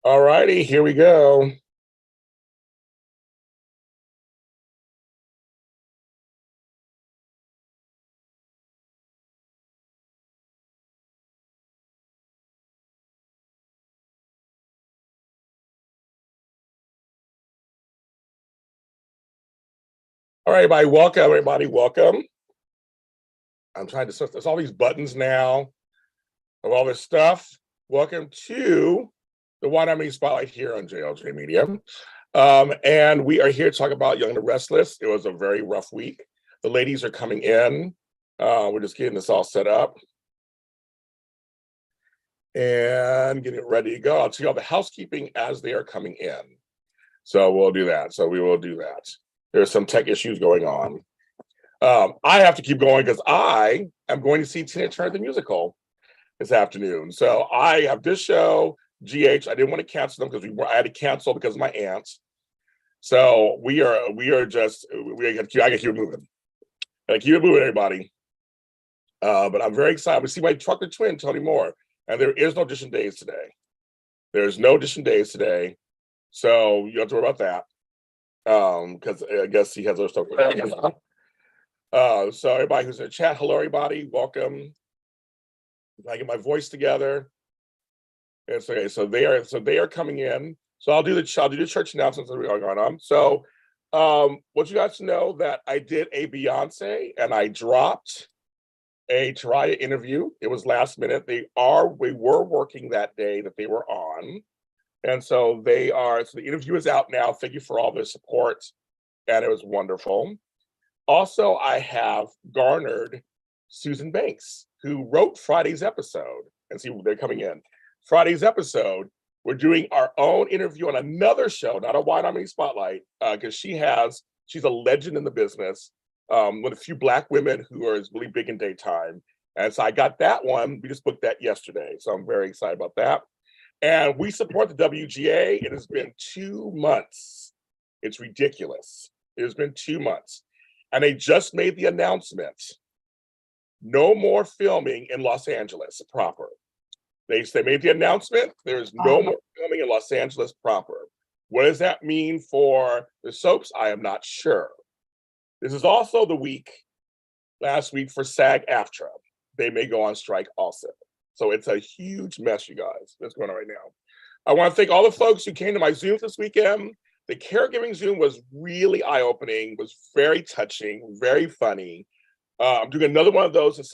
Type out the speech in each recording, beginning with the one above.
All righty, here we go. All right, everybody, welcome. Everybody, welcome. I'm trying to search. There's all these buttons now of all this stuff. Welcome to the Wine on Me Spotlight here on JLJ Media. And we are here to talk about Young and the Restless. It was a very rough week. The ladies are coming in. We're just getting this all set up and getting it ready to go. I'll tell you all the housekeeping as they are coming in. So we'll do that. So we will do that. There's some tech issues going on. I have to keep going because I am going to see Tina Turner the musical this afternoon. So I have this show, GH. I didn't want to cancel them because I had to cancel because of my aunts. So I got to keep it moving. Everybody. But I'm very excited to see my chocolate twin, Tony Moore. And there is no audition days today. There's no audition days today. So you don't have to worry about that. Because I guess he has other stuff. So everybody who's in the chat, hello everybody, welcome. If I get my voice together. It's okay. So they are coming in. So I'll do the church announcements as we are going on. So want you guys to know that I did a Beyonce and I dropped a Taraya interview. It was last minute. We were working that day that they were on. And so the interview is out now. Thank you for all the support. And it was wonderful. Also, I have garnered Susan Banks, who wrote Friday's episode. And see, they're coming in. Friday's episode, we're doing our own interview on another show, not a Wine on Me Spotlight, because she's a legend in the business, with a few Black women who are really big in daytime. And so I got that one. We just booked that yesterday. So I'm very excited about that. And we support the WGA. It has been 2 months. It's ridiculous. It has been 2 months. And they just made the announcement. No more filming in Los Angeles proper. They made the announcement. There's no more filming in Los Angeles proper. What does that mean for the soaps? I am not sure. This is also the last week for SAG-AFTRA. They may go on strike also. So it's a huge mess, you guys, that's going on right now. I want to thank all the folks who came to my Zooms this weekend. The caregiving Zoom was really eye-opening, was very touching, very funny. I'm doing another one of those in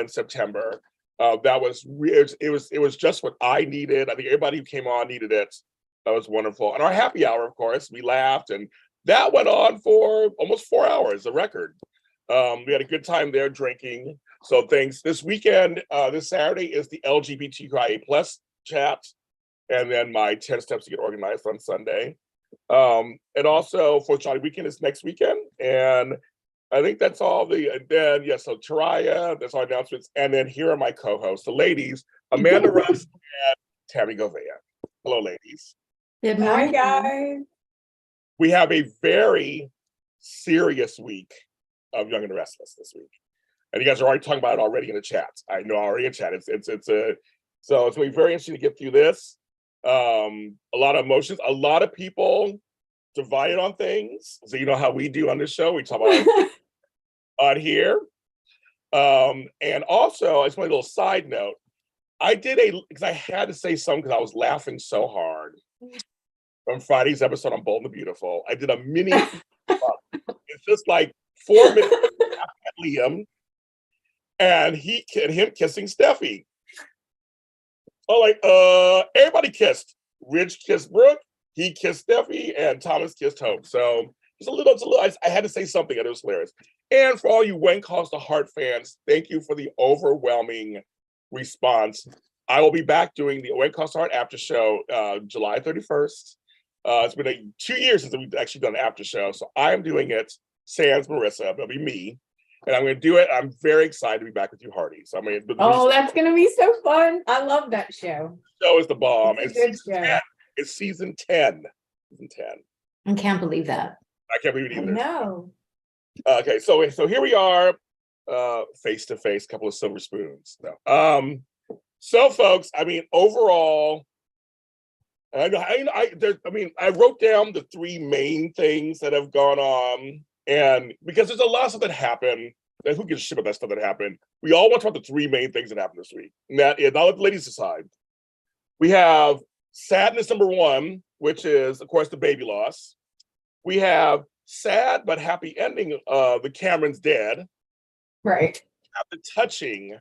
September. It was just what I needed. I think everybody who came on needed it. That was wonderful. And our happy hour, of course, we laughed, and that went on for almost 4 hours, a record. We had a good time there drinking. So thanks. This weekend, this Saturday is the LGBTQIA plus chat, and then my 10 steps to get organized on Sunday. And also for Jolly Weekend is next weekend. And I think that's all so Taraya, that's our announcements. And then here are my co-hosts, the ladies, Amanda Russ and Tami Goveia. Hello, ladies. Good morning, guys. We have a very serious week of Young and the Restless this week. And you guys are already talking about it already in the chat. I know already in chat. So it's going to be very interesting to get through this. A lot of emotions, a lot of people divided on things. So you know how we do on this show. We talk about on here. And also, I just want a little side note. Because I had to say something because I was laughing so hard from Friday's episode on Bold and the Beautiful. I did a mini, it's just like 4 minutes at Liam and him kissing Steffi. So everybody kissed. Rich kissed Brooke, he kissed Steffi, and Thomas kissed Hope. So I had to say something, and it was hilarious. And for all you When Calls the Heart fans, thank you for the overwhelming response. I will be back doing the When Calls the Heart after show July 31st. It's been 2 years since we've actually done an after show, so I'm doing it. Sans Marissa, it'll be me, and I'm going to do it. I'm very excited to be back with you, Hardy. So that's going to be so fun. I love that show. The show is the bomb. It's a good show. It's season 10. I can't believe that. I can't believe it either. No. Okay, so here we are, face to face, couple of silver spoons. No. So folks, I mean, overall, I wrote down the three main things that have gone on, and because there's a lot of stuff that happened. And who gives a shit about that stuff that happened? We all want to talk about the three main things that happened this week. And that is, I'll let the ladies decide. We have sadness number one, which is, of course, the baby loss. We have sad but happy ending of the Cameron's dead. Right. Have the touching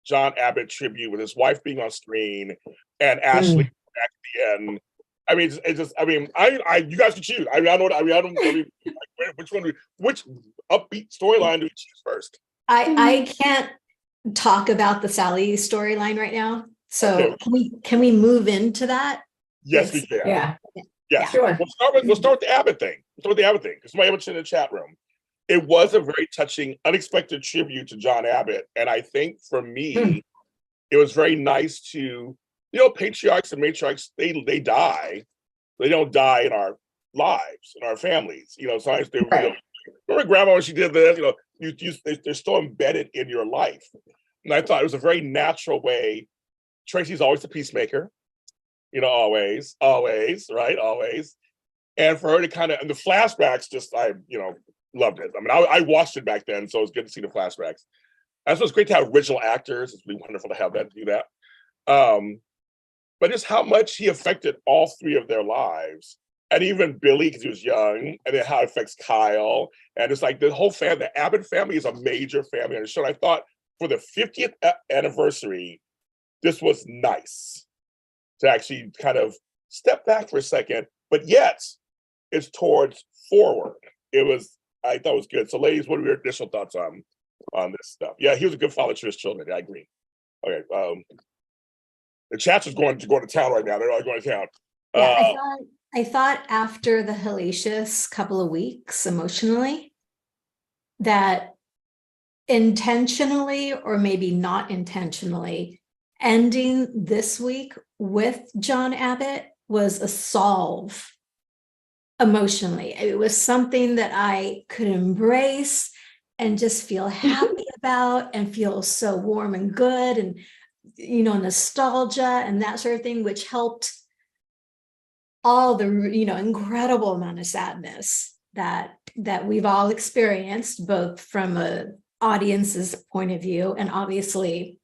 John Abbott tribute with his wife being on screen and Ashley back at the end. I mean, it's just. I mean, you guys can choose. I don't. Which one? Which upbeat storyline do we choose first? I can't talk about the Sally storyline right now. So can we move into that? Yes, we can. Yeah. Yeah, sure. We'll start with the Abbott thing. Because somebody mentioned in the chat room. It was a very touching, unexpected tribute to John Abbott. And I think for me, it was very nice to, patriarchs and matriarchs, they die. They don't die in our lives, in our families. Sometimes they remember grandma when she did this, they're still embedded in your life. And I thought it was a very natural way. Tracy's always the peacemaker, always, right? Always. And for her to kind of, and the flashbacks loved it. I mean, I watched it back then, so it was good to see the flashbacks. That's what's great to have original actors. It's really wonderful to have that do that. But just how much he affected all three of their lives, and even Billy because he was young, and then how it affects Kyle, and it's like the whole family. The Abbott family is a major family on the show. And I thought for the 50th anniversary, this was nice to actually kind of step back for a second, but yet it's towards forward. I thought it was good. So, ladies, what are your initial thoughts on this stuff? Yeah, he was a good father to his children. I agree. Okay. The chat's just going to town right now. They're all going to town. Yeah, I thought after the hellacious couple of weeks emotionally that intentionally or maybe not intentionally ending this week with John Abbott was a solve emotionally. It was something that I could embrace and just feel happy about and feel so warm and good and nostalgia and that sort of thing, which helped all the incredible amount of sadness that we've all experienced, both from a audience's point of view and obviously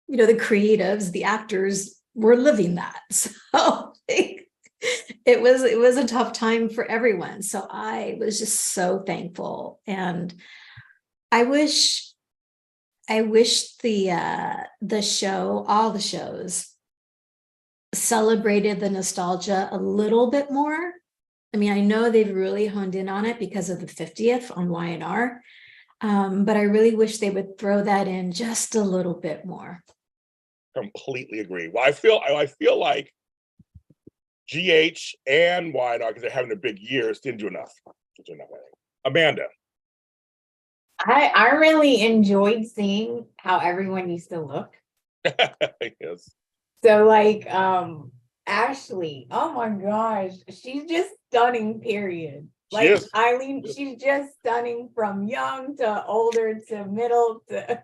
the creatives, the actors were living that. So it was a tough time for everyone. So I was just so thankful, and I wish the show, all the shows, celebrated the nostalgia a little bit more. I mean, I know they've really honed in on it because of the 50th on Y&R, but I really wish they would throw that in just a little bit more. Completely agree. Well, I feel like GH and Y&R, because they're having a big years, didn't do enough. Amanda. I really enjoyed seeing how everyone used to look. Yes. So Ashley, oh my gosh, she's just stunning, period. Yes. Eileen, she's just stunning from young to older to middle to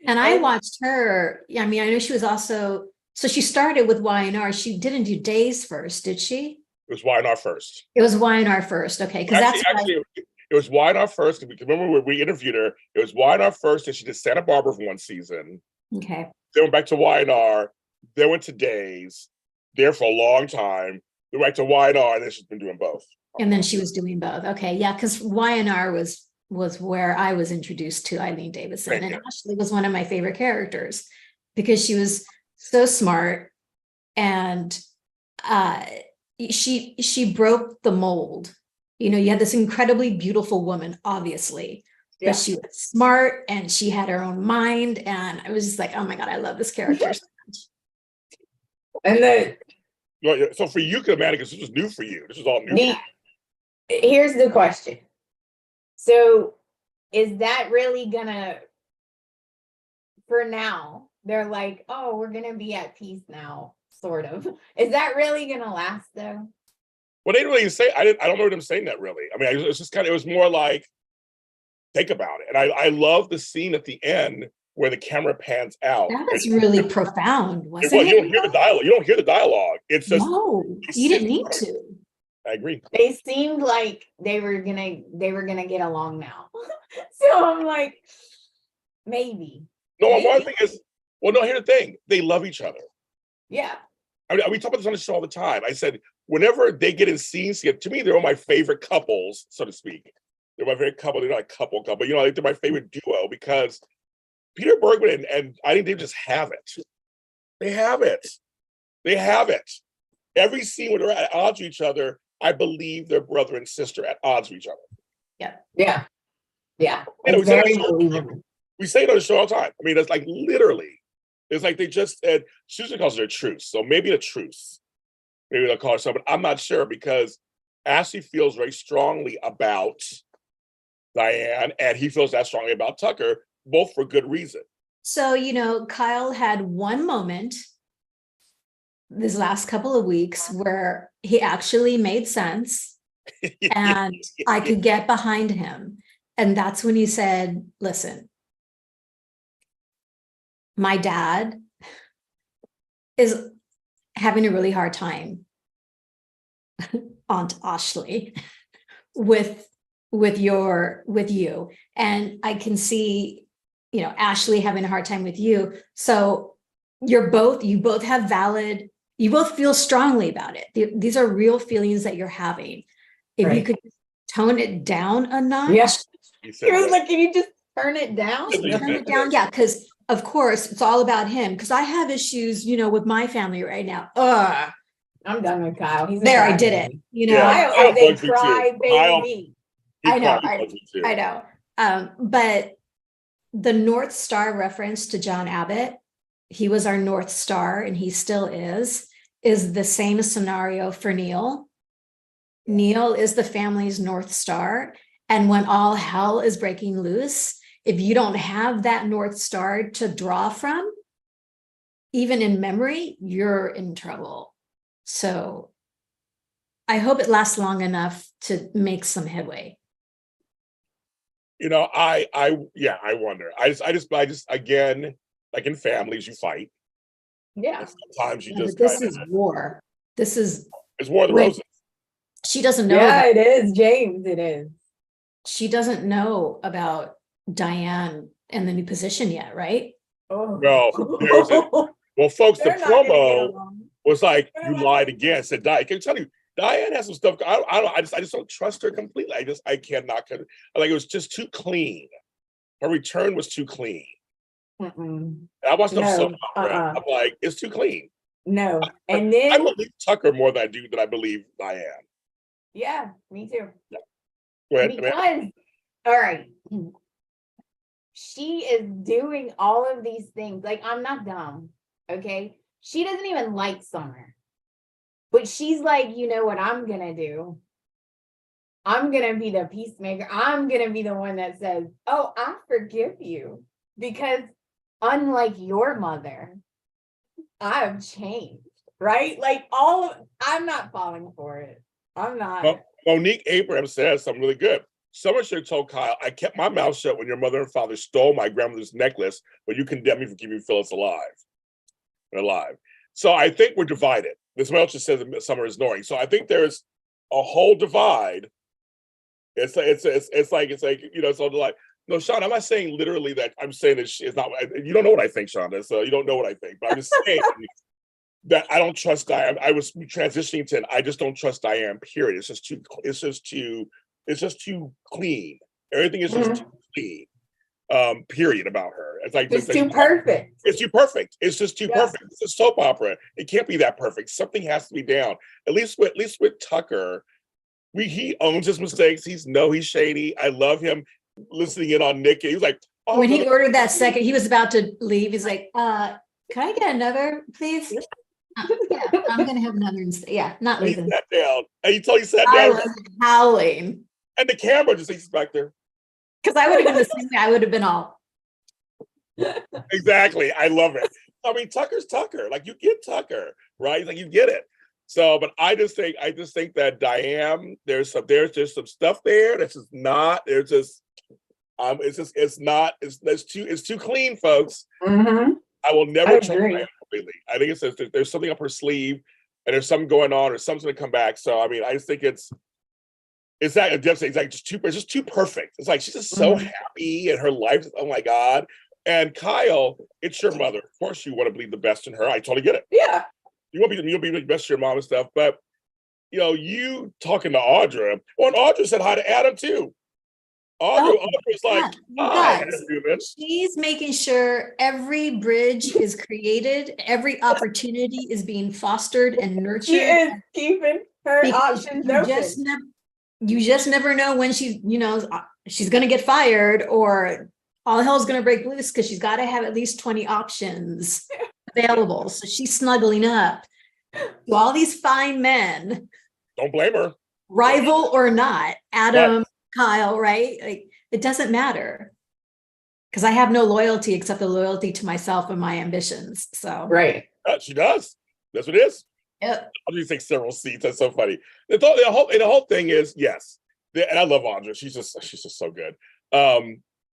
And I watched her. I mean, I know she was also, so she started with Y&R. She didn't do Days first, did she? It was Y&R first. It was Y&R first. Okay. Because actually, it was Y&R first. If you remember when we interviewed her, it was Y&R first, and she did Santa Barbara for one season. Okay. Then went back to Y&R. Then went to Days. There for a long time. Then went back to Y&R, and then she's been doing both. And then she was doing both. Okay. Yeah. Because Y&R was where I was introduced to Eileen Davidson. And Ashley was one of my favorite characters because she was so smart, and she broke the mold. You had this incredibly beautiful woman, obviously, but she was smart and she had her own mind. And I was just like, oh my God, I love this character so much. And then so for you, Amanda, because this was new for you. This is all new. Here's the question. So is that really gonna, for now, they're like, oh, we're gonna be at peace now, sort of. Is that really gonna last though? Well, they didn't really say, I don't remember them saying that really. I mean, it's just it was more like, think about it. And I love the scene at the end where the camera pans out. That was really profound, wasn't Well, it? you don't hear the dialogue. You don't hear the dialogue. It's just No, you didn't need to. I agree. They seemed like they were gonna get along now. So I'm like, maybe. No, Maybe. one thing is, well, no, here's the thing. They love each other. Yeah. I mean, we talk about this on the show all the time. I said, whenever they get in scenes together, to me, they're all my favorite couples, so to speak. They're my favorite couple. They're not a couple, you know, like they're my favorite duo because Peter Bergman and I think they just have it. They have it. They have it. Every scene where they're at odds with each other, I believe they're brother and sister at odds with each other. Yeah. Yeah. Yeah. You know, It's very believable. We say it on the show all the time. I mean, it's like literally, it's like they just said, Susan calls it a truce. So maybe a truce. Maybe they'll call it something, but I'm not sure because Ashley feels very strongly about Diane and he feels that strongly about Tucker, both for good reason. So, you know, Kyle had one moment this last couple of weeks where he actually made sense and I could get behind him. And that's when he said, listen, my dad is having a really hard time, Aunt Ashley, with you. And I can see, you know, Ashley having a hard time with you. So you both have valid, you both feel strongly about it. These are real feelings that you're having. If you could tone it down a notch. Yes. He was like, can you just turn it down? Turn it down. Yeah. Because of course it's all about him. Because I have issues, you know, with my family right now. I'm done with Kyle. He's there, I did it. You know, Kyle, they cry, baby. I know. But the North Star reference to John Abbott, he was our North Star and he still is the same scenario for Neil. Neil is the family's North Star. And when all hell is breaking loose, if you don't have that North Star to draw from, even in memory, you're in trouble. So I hope it lasts long enough to make some headway. You know, I wonder. I just again, like in families, you fight. Yeah. Sometimes you just. This is war. It's War of the Roses. She doesn't know. Yeah, it is, James. It is. She doesn't know about Diane and the new position yet, right? Oh. Well, folks, the promo was like, They're you not lied gonna again. I said, Diane, can I tell you, Diane has some stuff. I just don't trust her completely. I cannot. Like it was just too clean. Her return was too clean. I watched them so I'm like, it's too clean. No. And then I believe Tucker more than I believe Diane. Yeah, me too. Yeah. Go ahead, because, all right, she is doing all of these things. Like, I'm not dumb, okay? She doesn't even like Summer. But she's like, you know what I'm gonna do? I'm gonna be the peacemaker. I'm gonna be the one that says, oh, I forgive you. Because unlike your mother, I've changed, right? Like I'm not falling for it. I'm not. Well, Monique Abrams says something really good. Someone should have told Kyle, I kept my mouth shut when your mother and father stole my grandmother's necklace, but you condemned me for keeping Phyllis alive. So I think we're divided. This one else just says that Summer is ignoring. So I think there's a whole divide. It's like, you know, so like, no, Sean, I'm not saying literally that. I'm saying that it's not, you don't know what I think, Sean. So you don't know what I think, but I'm just saying that I don't trust Diane. I was transitioning to, I just don't trust Diane, period. It's just too clean. Everything is just too clean, period, about her. It's like, it's too perfect. It's too perfect. It's just too perfect. It's a soap opera. It can't be that perfect. Something has to be down. At least with Tucker, he owns his mistakes. He's shady. I love him listening in on Nikki. He was like, oh, when he ordered that second, he was about to leave. He's like, can I get another, please? Yeah, I'm gonna have another instead. Yeah, not leaving. He sat down. And he sat I down. was howling. And the camera just he's back there. Because I would have been the same way. I would have been all. Exactly. I love it. I mean, Tucker's Tucker. Like you get Tucker, right? Like you get it. So, but I just think that Diane, there's some stuff there that's just not. There's just It's too clean, folks. Mhm. I will I never trust agree. Diana completely. I think there's something up her sleeve, and there's something going on, or something's going to come back. So I mean, I just think it's that it's like it's just too perfect. It's like she's just so Mhm. happy, and her life is, oh my God. And Kyle, it's your mother. Of course, you want to believe the best in her. I totally get it. Yeah. You'll be the best to your mom and stuff, but you talking to Audra. Well, and Audra said hi to Adam too. Audra's like, Yeah, you hi, guys. Newman. She's making sure every bridge is created, every opportunity is being fostered and She nurtured. is keeping her Because options you just never know when she's going to get fired or all hell's going to break loose, because she's got to have at least 20 options available. So she's snuggling up to all these fine men, Don't blame her. rival or not, Adam, Kyle, right? Like, it doesn't matter, because I have no loyalty except the loyalty to myself and my ambitions. So Right. She does. That's what it is. Yep. I'll just take several seats. That's so funny. The whole thing is, yes. And I love Audra. She's just so good.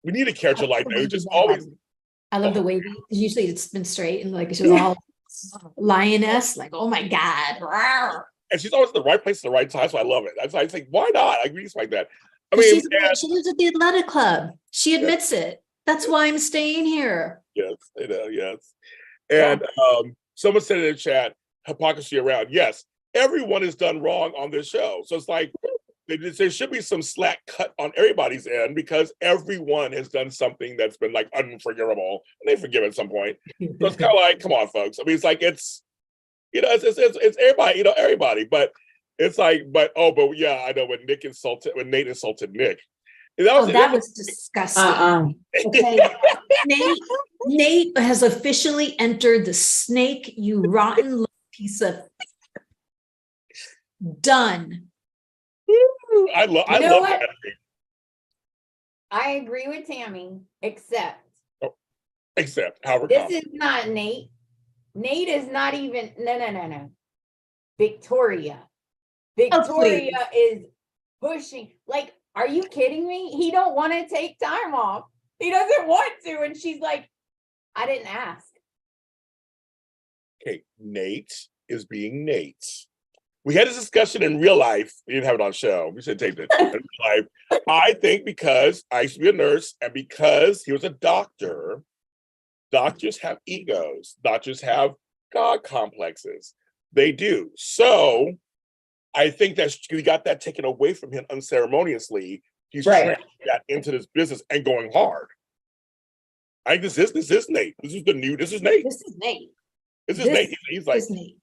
We need a character like that who just always. I love the way usually it's been straight and like she's all lioness, like, oh my God. Rawr. And she's always in the right place at the right time. So I love it. I think, why not? I really like that. I She mean, lives at the athletic club. She admits it. That's why I'm staying here. yes, I know, yes. And someone said in the chat, hypocrisy around. Yes, everyone is done wrong on this show. So it's like there should be some slack cut on everybody's end, because everyone has done something that's been like unforgivable, and they forgive at some point. So it's kind of like, come on, folks. I mean, it's like it's everybody, everybody. But it's like, but yeah, I know when Nate insulted Nick. That was disgusting. Okay. Nate has officially entered the snake, you rotten little piece of done. I love what? that. I agree with Tami, except Howard. this is not Nate. Nate is not even no. Victoria is pushing. Like, are you kidding me? He don't want to take time off. He doesn't want to, and she's like, I didn't ask. Okay, Nate is being Nate. We had this discussion in real life. We didn't have it on show. We should have taped it in real life. I think because I used to be a nurse, and because he was a doctor, doctors have egos. Doctors have God complexes. They do. So I think that he got that taken away from him unceremoniously. He's trying that into this business and going hard. I think this is Nate. This is Nate. This is Nate. Nate. He's like, Nate.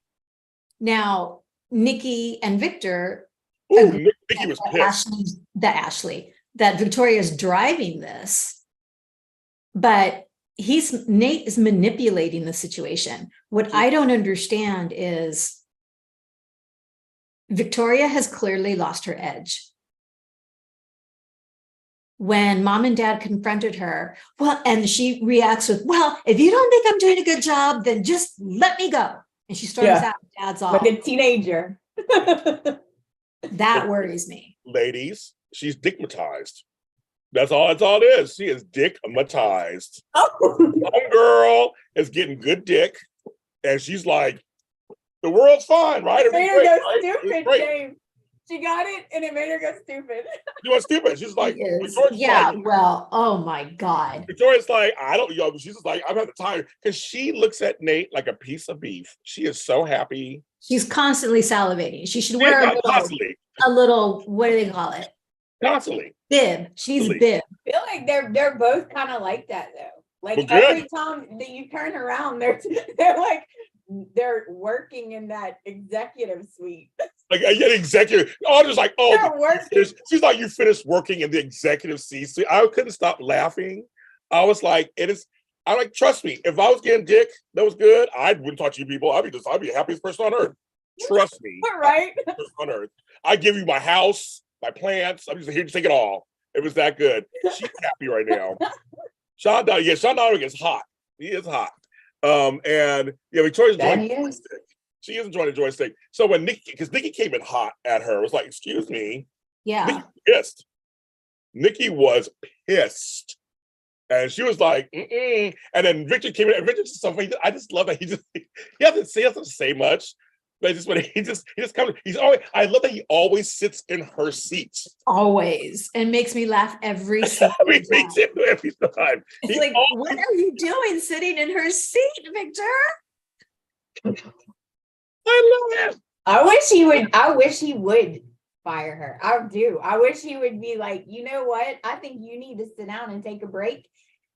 Now, Nikki and Victor. Nikki was pissed. That Victoria's driving this, but Nate is manipulating the situation. What I don't understand is Victoria has clearly lost her edge. When mom and dad confronted her, and she reacts with, well, if you don't think I'm doing a good job, then just let me go. And she storms out, dad's off. Like a teenager. That worries me. Ladies, she's digmatized. That's all it is. She is dickmatized. One girl is getting good dick, and she's like, the world's fine, right? It made her go stupid, James. She got it, and it made her go stupid. She was stupid. She's like, oh my God. Victoria's like, she's just like, I'm at the time, because she looks at Nate like a piece of beef. She is so happy. She's constantly salivating. She should wear a little, what do they call it? Constantly. Bib. She's bib. I feel like they're both kind of like that though. Like every time that you turn around, they're like they're working in that executive suite. Like executive. Audra's like, she's like, you finished working in the executive C-suite. I couldn't stop laughing. I was like, I'm like, trust me, if I was getting dick that was good, I wouldn't talk to you people. I'd be the happiest person on earth. Trust me. Right. On earth. I give you my house, my plants. I'm just here to take it all. It was that good. She's happy right now. Sean Donovan is hot. He is hot. And Victoria's enjoying the joystick. She is enjoying the joystick. So when Nikki came in hot at her, it was like, excuse me. Yeah. Nikki pissed. Nikki was pissed. And she was like, mm-mm. And then Victor came in, and Victor's so funny. I just love that he doesn't say much. But just when he just comes, I love that he always sits in her seat. Always. And makes me laugh every single Me time. too, every time. It's like, what are you doing sitting in her seat, Victor? I love it. I wish he would fire her. I do. I wish he would be like, you know what? I think you need to sit down and take a break.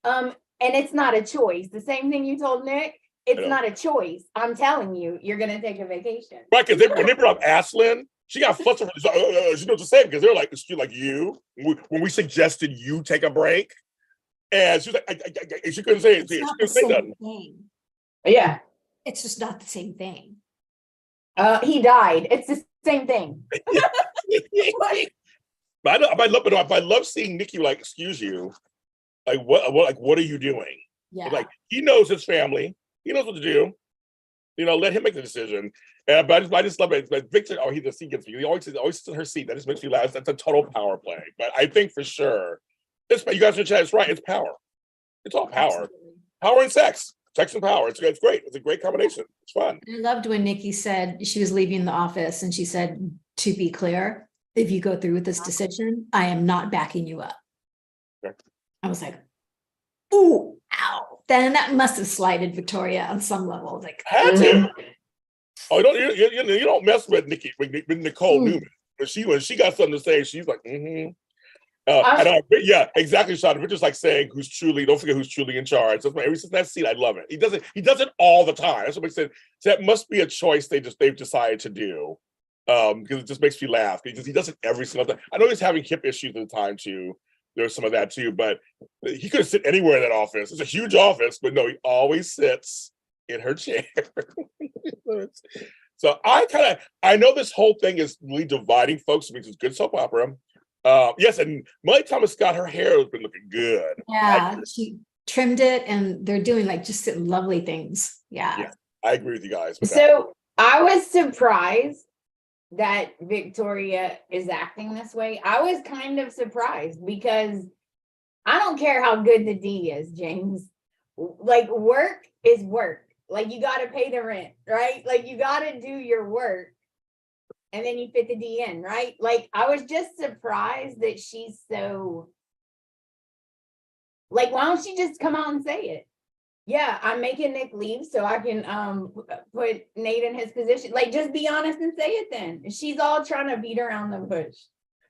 And it's not a choice. The same thing you told Nick. It's not a choice. I'm telling you, you're gonna take a vacation. Right, because when they brought up Ashlyn, she got flustered. She knows what to say because they're like, like you. When we suggested you take a break, and she was like, she couldn't say it. She couldn't say nothing. Thing. Yeah. It's just not the same thing. He died. It's the same thing. But I love seeing Nikki like, excuse you, like what are you doing? Yeah. Like he knows his family. He knows what to do. Let him make the decision. But I just love it. But Victor, he gets me. He always sits in her seat. That just makes me laugh. That's a total power play. But I think for sure, you guys in the chat, it's right. It's power. It's all power. Absolutely. Power and sex. Sex and power. It's great. It's a great combination. It's fun. I loved when Nikki said she was leaving the office and she said, to be clear, if you go through with this decision, I am not backing you up. Okay. I was like, ooh, ow. Then that must have slighted Victoria on some level. Like, Had to. Oh, you don't mess with Nikki, with Nicole Newman. When she got something to say, she's like, mm-hmm. Yeah, exactly, Sean. We're just like saying don't forget who's truly in charge. That's ever since that scene, I love it. He does it all the time. That's what makes it. So that must be a choice they've decided to do. Because it just makes me laugh. Because he does it every single time. I know he's having hip issues at the time too. There's some of that too, but he could sit anywhere in that office. It's a huge office, but no, he always sits in her chair. So I know this whole thing is really dividing folks, which is good soap opera. Yes, and Molly Thomas Scott, her hair has been looking good. yeah, she trimmed it and they're doing like just lovely things. Yeah. I agree with you guys. So I was surprised that Victoria is acting this way. I was kind of surprised because I don't care how good the D is, James. Like work is work. Like you got to pay the rent, right? Like you got to do your work and then you fit the D in, right? Like I was just surprised that she's so like, why don't she just come out and say it? Yeah, I'm making Nick leave so I can put Nate in his position. Like, just be honest and say it then. She's all trying to beat around the bush.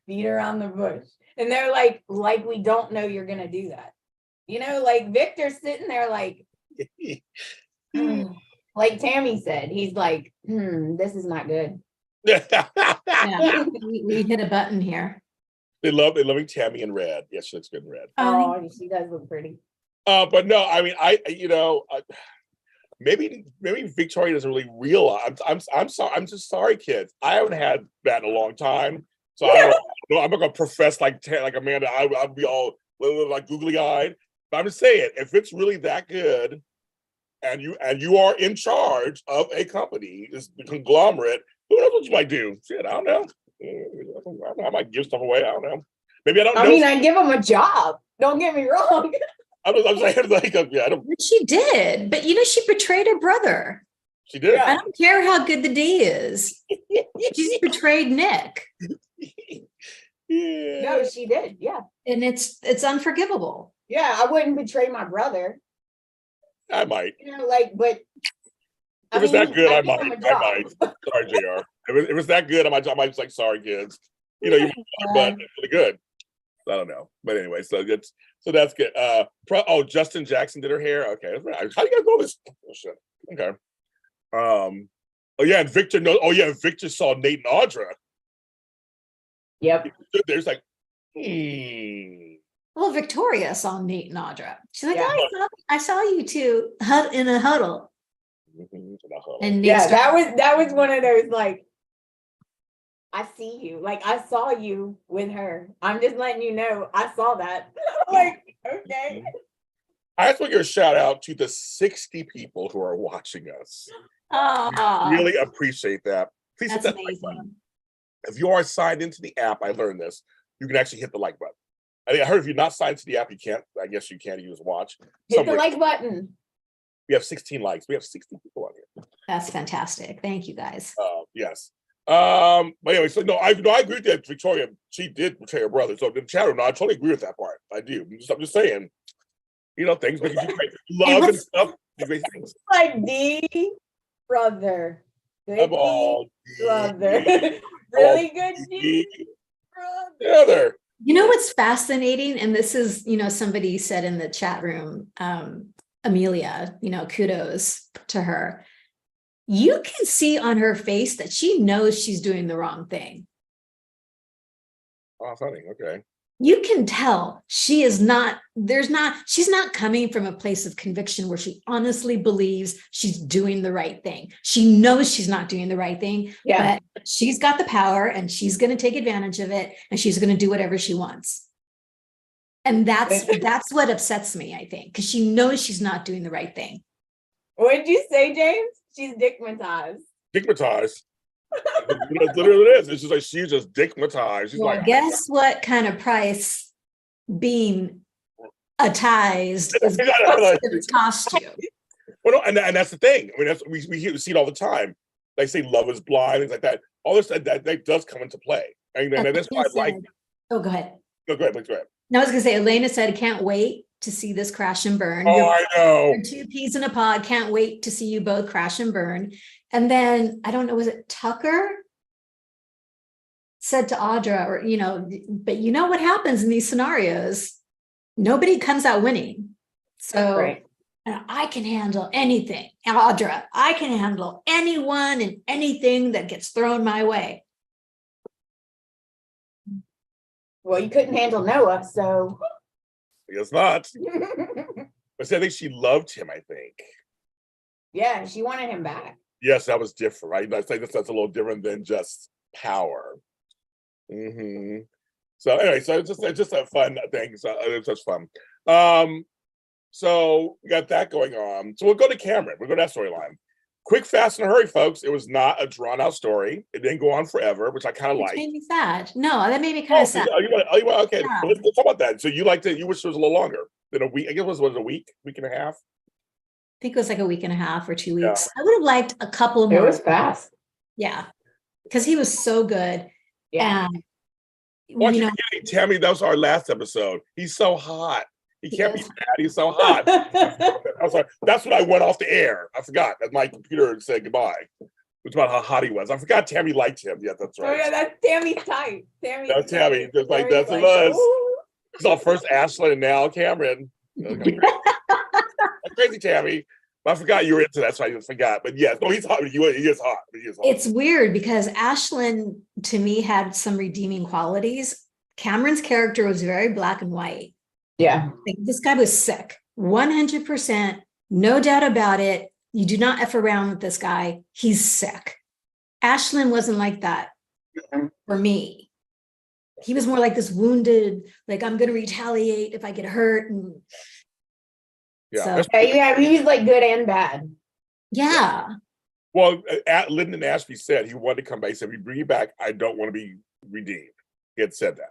And they're like we don't know you're going to do that. Like Victor's sitting there like, like Tami said, he's like, this is not good. Yeah, we hit a button here. They're loving Tami in red. Yes, she looks good in red. Oh, she does look pretty. But no, I mean, maybe Victoria doesn't really realize. I'm sorry. I'm just sorry, kids. I haven't had that in a long time, so I don't know. I'm not gonna profess like Amanda. I'll be all like googly eyed. But I'm just saying, if it's really that good, and you are in charge of a company, this conglomerate, who knows what you might do? Shit, I don't know. I might give stuff away. I don't know. Maybe I don't know. I mean, I give them a job. Don't get me wrong. I'm saying like, yeah, I don't. She did, but she betrayed her brother. She did. I don't care how good the D is. She betrayed Nick. Yeah. No, she did. Yeah. And it's unforgivable. Yeah, I wouldn't betray my brother. I might. But if it's that good, I might. Sorry, JR. If it's that good, I might just like, sorry, kids. You might, but it's really good. I don't know. But anyway, so that's good. Justin Jackson did her hair. Okay. How do you guys know this? Oh, shit. Okay. And Victor knows. Oh yeah, Victor saw Nate and Audra. Yep. There's like, Well, Victoria saw Nate and Audra. She's like, Yeah. I saw you two in a huddle. And Nate that was one of those like, I see you. Like I saw you with her. I'm just letting you know I saw that. Like, okay. I just want to give a shout out to the 60 people who are watching us. Oh, Really appreciate that. Please hit that's that like button. amazing. If you are signed into the app, I learned this. You can actually hit the like button. I heard if you're not signed to the app, you can't. I guess you can't use watch. Hit the like button. We have 16 likes. We have 60 people on here. That's fantastic. Thank you guys. Yes. But anyway, so no, I agree with that. Victoria, she did betray her brother. So the chat room, no, I totally agree with that part. I do. I'm just saying, things make you great. Love and stuff. Great things. Like D brother. Good Brother. Really good D brother. You know what's fascinating? And this is, somebody said in the chat room, Amelia, kudos to her. You can see on her face that she knows she's doing the wrong thing. Oh, funny. Okay. You can tell she's not coming from a place of conviction where she honestly believes she's doing the right thing. She knows she's not doing the right thing, but she's got the power and she's going to take advantage of it and she's going to do whatever she wants. And that's what upsets me, I think, because she knows she's not doing the right thing. What did you say, James? She's dickmatized. Dickmatized. That's literally it is. It's just like she's just dickmatized. She's like, guess what kind of price being attized is going to cost you? Well, no, and that's the thing. I mean, we see it all the time. They say love is blind, things like that. All this that does come into play. And that's why I like. Oh, go ahead. No, go ahead. Please go ahead. No, I was going to say, Elena said, can't wait to see this crash and burn. Oh, I know. You're two peas in a pod. Can't wait to see you both crash and burn. And then, I don't know, was it Tucker said to Audra, or, but you know what happens in these scenarios? Nobody comes out winning. So I can handle anything. Audra, I can handle anyone and anything that gets thrown my way. Well, you couldn't handle Noah, so. I guess not. But see, I think she loved him, I think. Yeah, she wanted him back. Yes, that was different, right? I think that's a little different than just power. So anyway, so it's just a fun thing. So it's just fun. So we got that going on. So we'll go to Cameron. We'll go to that storyline. Quick, fast, and hurry, folks. It was not a drawn-out story. It didn't go on forever, which I kind of liked. Made me sad. No, that made me kind of sad. Okay, Yeah. let's talk about that. So you liked it. You wish it was a little longer than a week. I guess it was a week and a half. I think it was like a week and a half or 2 weeks. I would have liked a couple more. It was fast. Yeah, because he was so good. Yeah. And, Tami, that was our last episode. He's so hot. He can't be mad. He's so hot. I was like, that's when I went off the air. I forgot that my computer said goodbye. It's about how hot he was. I forgot Tami liked him. Yeah, that's right. Oh yeah, that's Tammy's type. That's Tami. Just like that's what it was. It's all first Ashlyn and now Cameron. That's crazy, Tami. I forgot you were into that, so I just forgot. But yes, no, he's hot. He is hot. It's weird because Ashlyn, to me, had some redeeming qualities. Cameron's character was very black and white. Yeah. Like, this guy was sick. 100%. No doubt about it. You do not F around with this guy. He's sick. Ashlyn wasn't like that for me. He was more like this wounded, like, I'm going to retaliate if I get hurt. And yeah. So, he was like good and bad. Yeah. Well, Lyndon Ashby said he wanted to come back. He said, "We bring you back. I don't want to be redeemed." He had said that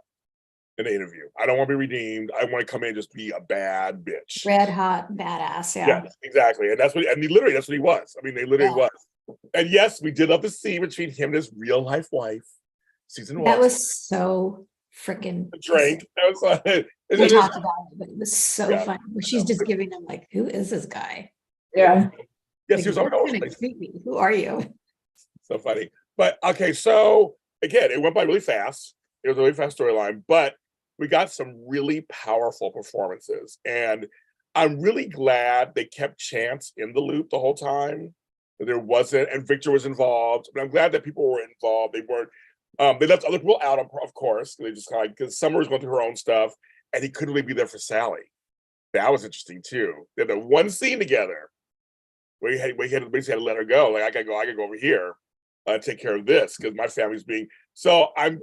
in the interview. I don't want to be redeemed. I want to come in and just be a bad bitch. Red hot badass. Yeah. Yes, exactly. And that's what he was. I mean, they literally was. And yes, we did love the scene between him and his real life wife. Season 1. That was so freaking drink. That was like, we talked about it, but it was so funny. Where she's just giving him like, who is this guy? Yeah. Yes, he was like, who are you? So funny. But okay, so again, it went by really fast. It was a really fast storyline, but we got some really powerful performances. And I'm really glad they kept Chance in the loop the whole time. There wasn't, and Victor was involved. But I'm glad that people were involved. They weren't, they left other people out, of course. They just kind of, because Summer was going through her own stuff, and he couldn't really be there for Sally. That was interesting too. They had one scene together where he basically had to let her go. Like, I gotta go over here, take care of this, because my family's being. So I'm,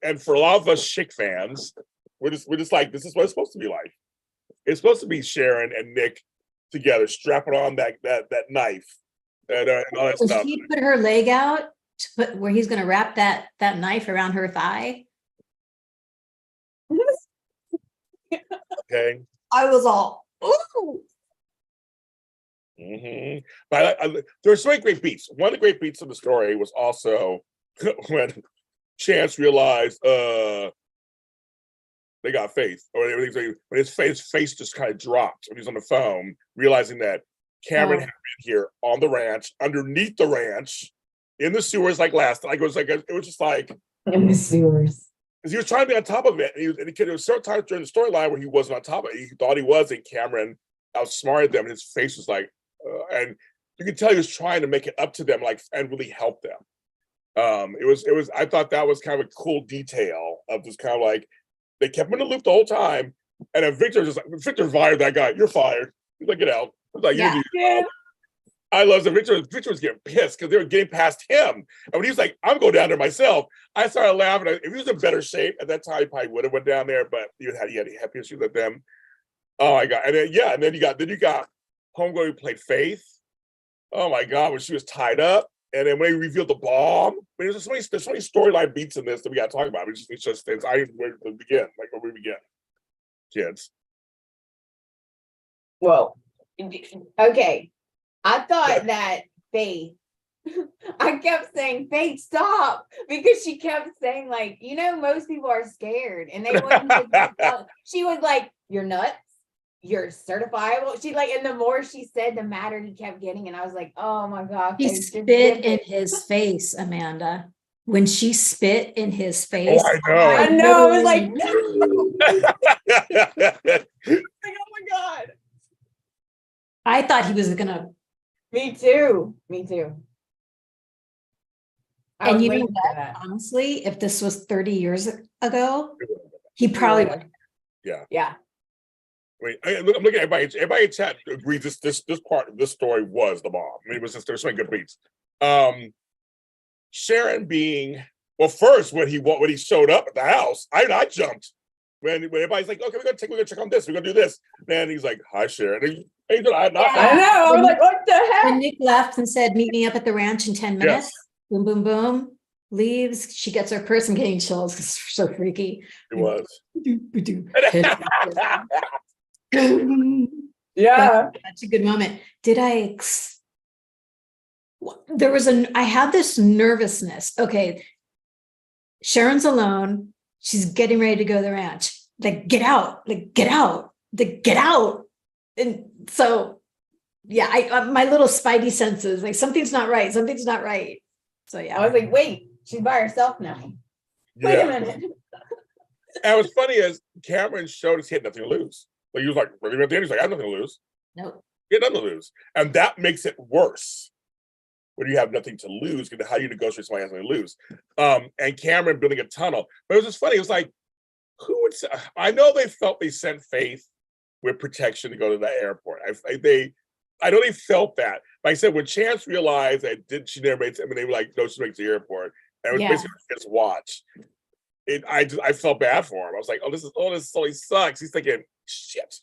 and for a lot of us Chick fans, we're just like, this is what it's supposed to be like. It's supposed to be Sharon and Nick together, strapping on that knife and all that stuff. She put her leg out to put where he's going to wrap that knife around her thigh. Okay. I was all, ooh. But there were so many great beats. One of the great beats of the story was also when Chance realized they got Faith, or everything. When his face just kind of dropped when he was on the phone, realizing that Cameron had been here on the ranch, underneath the ranch, in the sewers, like last. Like it was just like in the sewers. because he was trying to be on top of it, and there was certain times during the storyline where he wasn't on top of it. He thought he was, and Cameron outsmarted them, and his face was like, and you could tell he was trying to make it up to them, like, and really help them. It was. I thought that was kind of a cool detail of just kind of like they kept him in the loop the whole time, and then Victor just like Victor fired that guy. You're fired. He's like, get out. I was like, you do your job. I love that Victor was getting pissed because they were getting past him. And when he was like, I'm going down there myself, I started laughing. If he was in better shape at that time, he probably would have went down there, but he had happy issues with them. Oh my God. And then you got Homegirl who played Faith. Oh my God, when she was tied up. And then when he revealed the bomb, I mean, there's so many storyline beats in this that we got to talk about. It's just I didn't know where to begin. Like where we begin, kids. Well, okay. I thought that Faith, I kept saying, Faith, stop, because she kept saying, like, you know, most people are scared and they wouldn't. She was like, you're nuts, you're certifiable. She like, and the more she said, the madder he kept getting. And I was like, oh my God. He Faith, spit in his face, Amanda. When she spit in his face. Oh, I know. I know. I was like, no. Like, oh my God. I thought he was gonna. Me too. I And was you know waiting for what? that. Honestly, if this was 30 years ago, he probably would. Yeah. I mean, I'm looking at everybody in chat agrees this part of this story was the bomb. I mean, there's so many good beats. Sharon being, well, first when he showed up at the house, I jumped. When everybody's like, okay, we're gonna check on this, we're gonna do this. Then he's like, hi, Sharon. I know. I was like, what the heck? When Nick left and said, meet me up at the ranch in 10 minutes, Yes. boom, boom, boom, leaves. She gets her purse. I'm getting chills because it's so freaky. It was. Yeah. That's a good moment. I had this nervousness. Okay. Sharon's alone. She's getting ready to go to the ranch. Like, get out. And so, yeah, my little spidey senses, like something's not right. So yeah. I was like, wait, she's by herself now. Wait a minute. And what's funny is Cameron showed us he had nothing to lose. Like he was like, really at the end, he's like, I have nothing to lose. Nope. He had nothing to lose. And that makes it worse when you have nothing to lose, because how you negotiate somebody has nothing to lose. And Cameron building a tunnel. But it was just funny. It was like, who would say, I know they felt they sent Faith with protection to go to the airport. I know they felt that. Like I said, when Chance realized that she never made, I mean, they were like, no, she makes the airport. And it was basically his watch. I felt bad for him. I was like, this totally sucks. He's thinking, shit.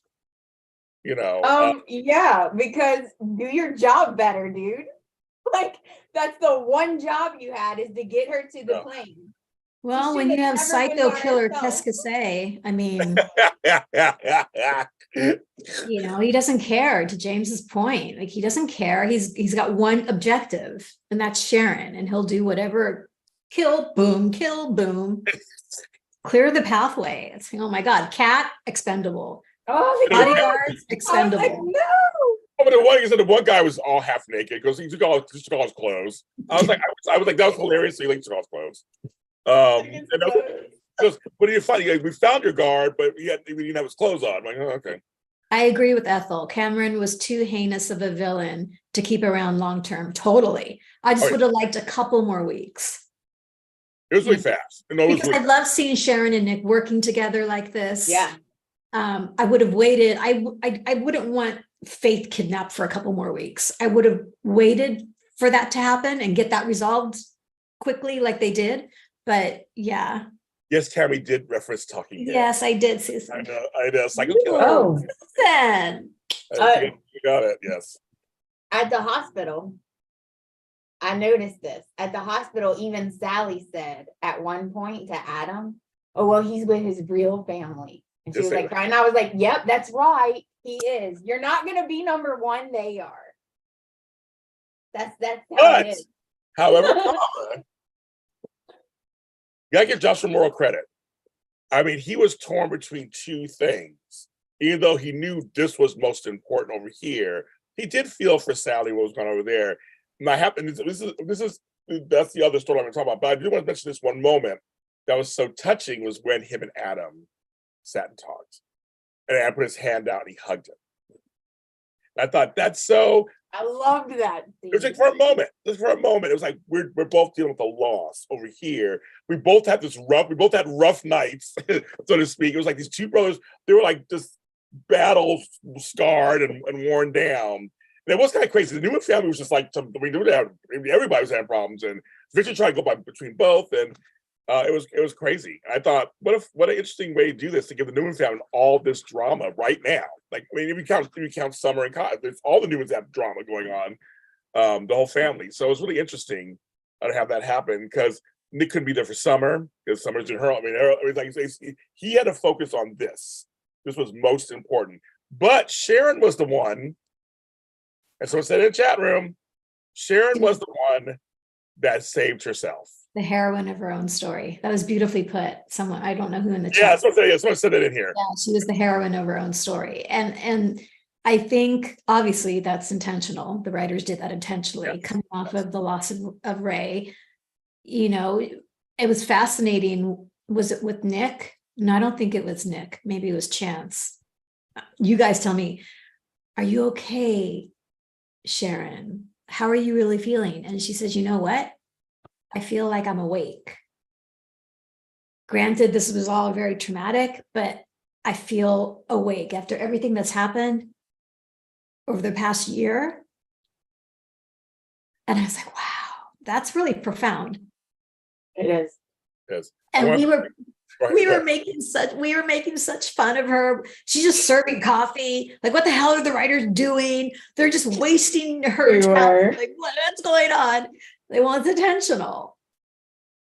You know. Yeah, because do your job better, dude. Like, that's the one job you had, is to get her to the plane. Well, when you have psycho killer Teskasay, I mean, you know, he doesn't care, to James's point. Like, he doesn't care. He's got one objective, and that's Sharon, and he'll do whatever. Kill, boom, clear the pathway. It's, oh my God, cat expendable. Oh, bodyguards expendable. I was like, no. But the one guy was all half naked because he took all his clothes. I was like, that was hilarious. He took off his clothes. But it's funny. We found your guard, but we didn't have his clothes on. I'm like, oh, okay. I agree with Ethel. Cameron was too heinous of a villain to keep around long term. Totally. I just would have liked a couple more weeks. It was really fast. Because I love seeing Sharon and Nick working together like this. Yeah. I would have waited. I wouldn't want Faith kidnapped for a couple more weeks. I would have waited for that to happen and get that resolved quickly like they did. But yeah. Yes, Tami did reference talking. Yes, I did, Susan. I know. Psycho killer. Oh, Susan. You got it. Yes. At the hospital, I noticed this. At the hospital, even Sally said at one point to Adam, oh, well, he's with his real family. And she was like crying. I was like, yep, that's right. He is. You're not gonna be number one, they are. That's how it is. However, you gotta give Josh moral credit. I mean, he was torn between two things. Even though he knew this was most important over here, he did feel for Sally what was going on over there. And I happen that's the other story I'm going to talk about. But I do want to mention this one moment that was so touching was when him and Adam sat and talked, and Adam put his hand out and he hugged him. I thought that's so. I loved that scene. It was like for a moment. Just for a moment, it was like we're both dealing with a loss over here. We both had rough nights, so to speak. It was like these two brothers. They were like just battle scarred and worn down. And it was kind of crazy. The Newman family was just like everybody was having problems, and Victor tried to go between both, and it was crazy. I thought, what an interesting way to do this, to give the Newman family all this drama right now. Like, I mean, if you count Summer and Kyle, there's all the Newmans have drama going on, the whole family. So it's really interesting to have that happen, because Nick couldn't be there for Summer because Summer's doing her. I mean, like he had to focus on this. This was most important. But Sharon was the one, and someone said in the chat room, Sharon was the one that saved herself. The heroine of her own story. That was beautifully put. Someone, I don't know who in the chat. Yeah, someone said it in here. Yeah, she was the heroine of her own story. And I think obviously that's intentional. The writers did that intentionally, coming off of the loss of Ray. You know, it was fascinating. Was it with Nick? No, I don't think it was Nick. Maybe it was Chance. You guys tell me, are you okay, Sharon? How are you really feeling? And she says, you know what? I feel like I'm awake. Granted, this was all very traumatic, but I feel awake after everything that's happened over the past year. And I was like, wow, that's really profound. It is. Yes. And we were making such fun of her. She's just serving coffee. Like, what the hell are the writers doing? They're just wasting her time. Like, what's going on? It's intentional.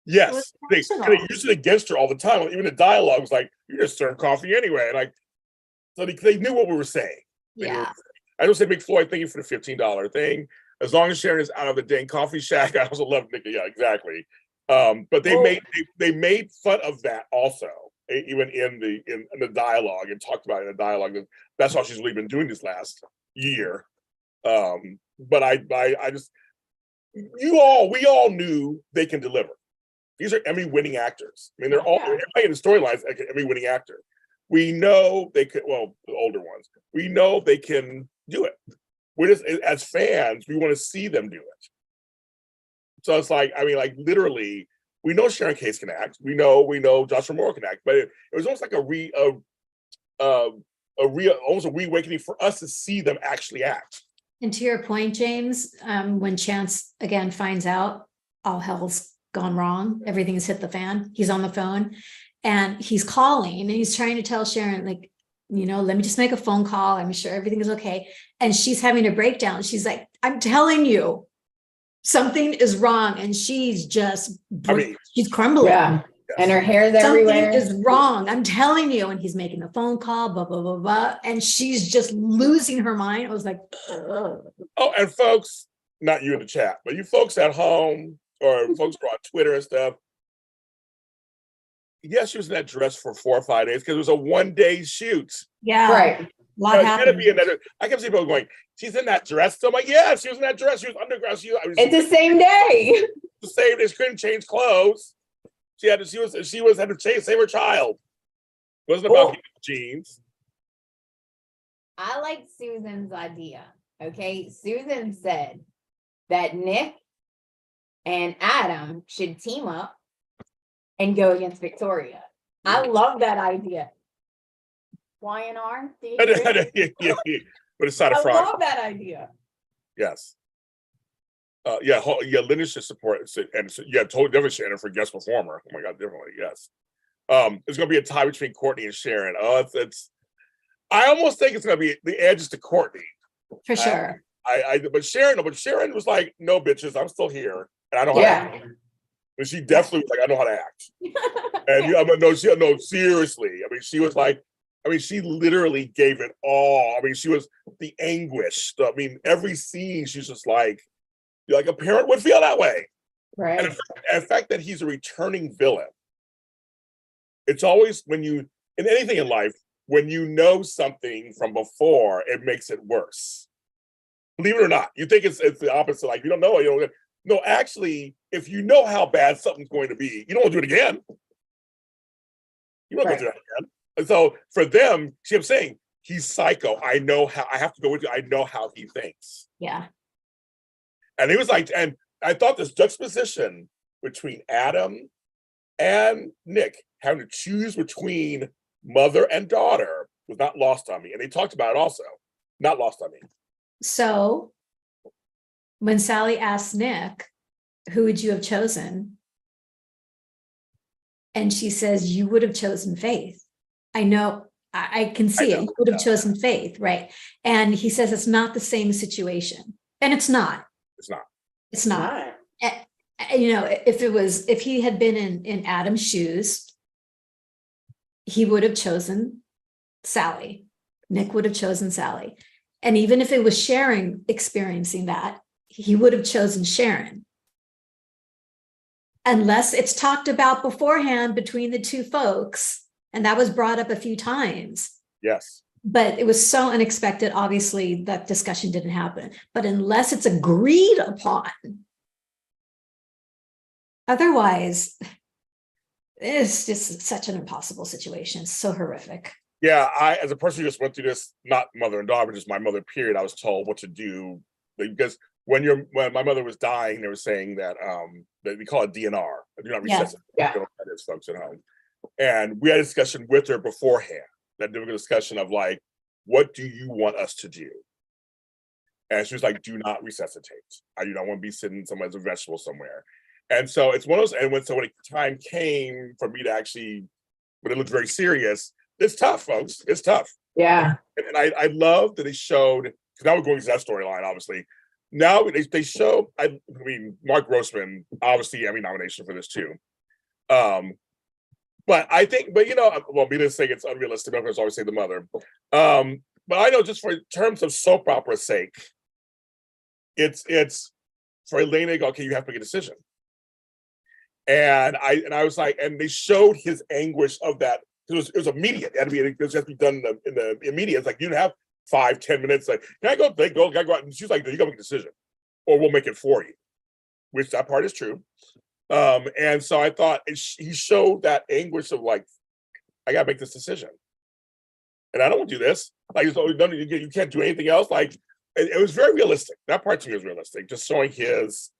Yes, they use it against her all the time. Even the dialogue was like, "You just serve coffee anyway." And like, so they knew what we were saying. I don't say Big Floyd, thank you for the $15 thing. As long as Sharon is out of the dang coffee shack, I also love Nikki. Yeah, exactly. But they made fun of that also, even in the dialogue, and talked about it in the dialogue. That's how she's really been doing this last year. But I just, we all knew they can deliver. These are Emmy-winning actors. I mean, they're all everybody in the storylines like an Emmy-winning actor. We know they could. Well, the older ones. We know they can do it. We're just, as fans, we want to see them do it. So it's like, I mean, like literally, we know Sharon Case can act. We know Joshua Moore can act. But it was almost like almost a reawakening for us to see them actually act. And to your point, James, when Chance again finds out all hell's gone wrong, everything's hit the fan, he's on the phone and he's calling and he's trying to tell Sharon, like, you know, let me just make a phone call. I'm sure everything is okay. And she's having a breakdown. She's like, I'm telling you, something is wrong. And she's just, she's crumbling. Yeah. And her hair's everywhere. Something is wrong. I'm telling you. And he's making a phone call, blah, blah, blah, blah. And she's just losing her mind. I was like, ugh. Oh, and folks, not you in the chat, but you folks at home or folks who are on Twitter and stuff. Yes, she was in that dress for 4 or 5 days because it was a one-day shoot. Yeah. Right. Lot happened. I kept seeing people going, she's in that dress. So I'm like, yeah, she was in that dress. She was underground. It's the same day. The same. They couldn't change clothes. She had to save her child. It wasn't about jeans. I like Susan's idea. Okay. Susan said that Nick and Adam should team up and go against Victoria. I love that idea. Y&R? But it's not a fraud. I love that idea. Yes. Linda should support it. And totally different Shannon for guest performer. Oh my God, definitely, yes. It's going to be a tie between Courtney and Sharon. It's I almost think it's going to be the edges to Courtney. For sure. But Sharon was like, no, bitches, I'm still here. And I know how to act. And she definitely was like, I know how to act. And no, seriously. I mean, she was like, I mean, she literally gave it all. I mean, she was the anguish. I mean, every scene, she's just like a parent would feel that way. Right. And the fact that he's a returning villain, it's always when you, in anything in life, when you know something from before, it makes it worse. Believe it or not, you think it's the opposite. Like, you don't know, no, actually, if you know how bad something's going to be, you don't want to do it again. You don't want to do that again. And so for them, she kept saying, he's psycho. I know how, I have to go with you. I know how he thinks. Yeah. And it was like, and I thought this juxtaposition between Adam and Nick having to choose between mother and daughter was not lost on me. And they talked about it also. Not lost on me. So when Sally asked Nick, who would you have chosen? And she says, you would have chosen Faith. I know, I can see it. You would have chosen Faith, right? And he says it's not the same situation. And it's not. It's not. It's not. You know, if he had been in Adam's shoes, he would have chosen Sally. Nick would have chosen Sally. And even if it was Sharon experiencing that, he would have chosen Sharon. Unless it's talked about beforehand between the two folks. And that was brought up a few times. Yes. But it was so unexpected. Obviously, that discussion didn't happen. But unless it's agreed upon, otherwise, it's just such an impossible situation. So horrific. Yeah, I, as a person who just went through this, not mother and daughter, but just my mother, period, I was told what to do. Because when my mother was dying, they were saying that that we call it DNR, do not resuscitate. Yeah. That is, folks at home. And we had a discussion with her beforehand. That there was a discussion of like, what do you want us to do? And she was like, do not resuscitate. I do not want to be sitting somewhere as a vegetable somewhere. And so it's one of those, and when the time came for me to actually, when it looked very serious, it's tough, folks. It's tough. Yeah. And I love that they showed, because now we're going to that storyline, obviously. Now they show, I mean, Mark Grossman, obviously, Emmy nomination for this too. But I think, but well, me to say it's unrealistic, I'm always say the mother. But I know just for terms of soap opera sake, it's for Elena to go, okay, you have to make a decision. And I was like, and they showed his anguish of that. It was immediate. It had to be done in the immediate. It's like you didn't have 5-10 minutes. Like, can I go? Can I go out? And she's like, no, you gotta make a decision, or we'll make it for you. Which that part is true. And so I thought he showed that anguish of like, I gotta make this decision, and I don't want to do this. Like, you can't do anything else. Like, it was very realistic. That part to me was realistic. Just showing his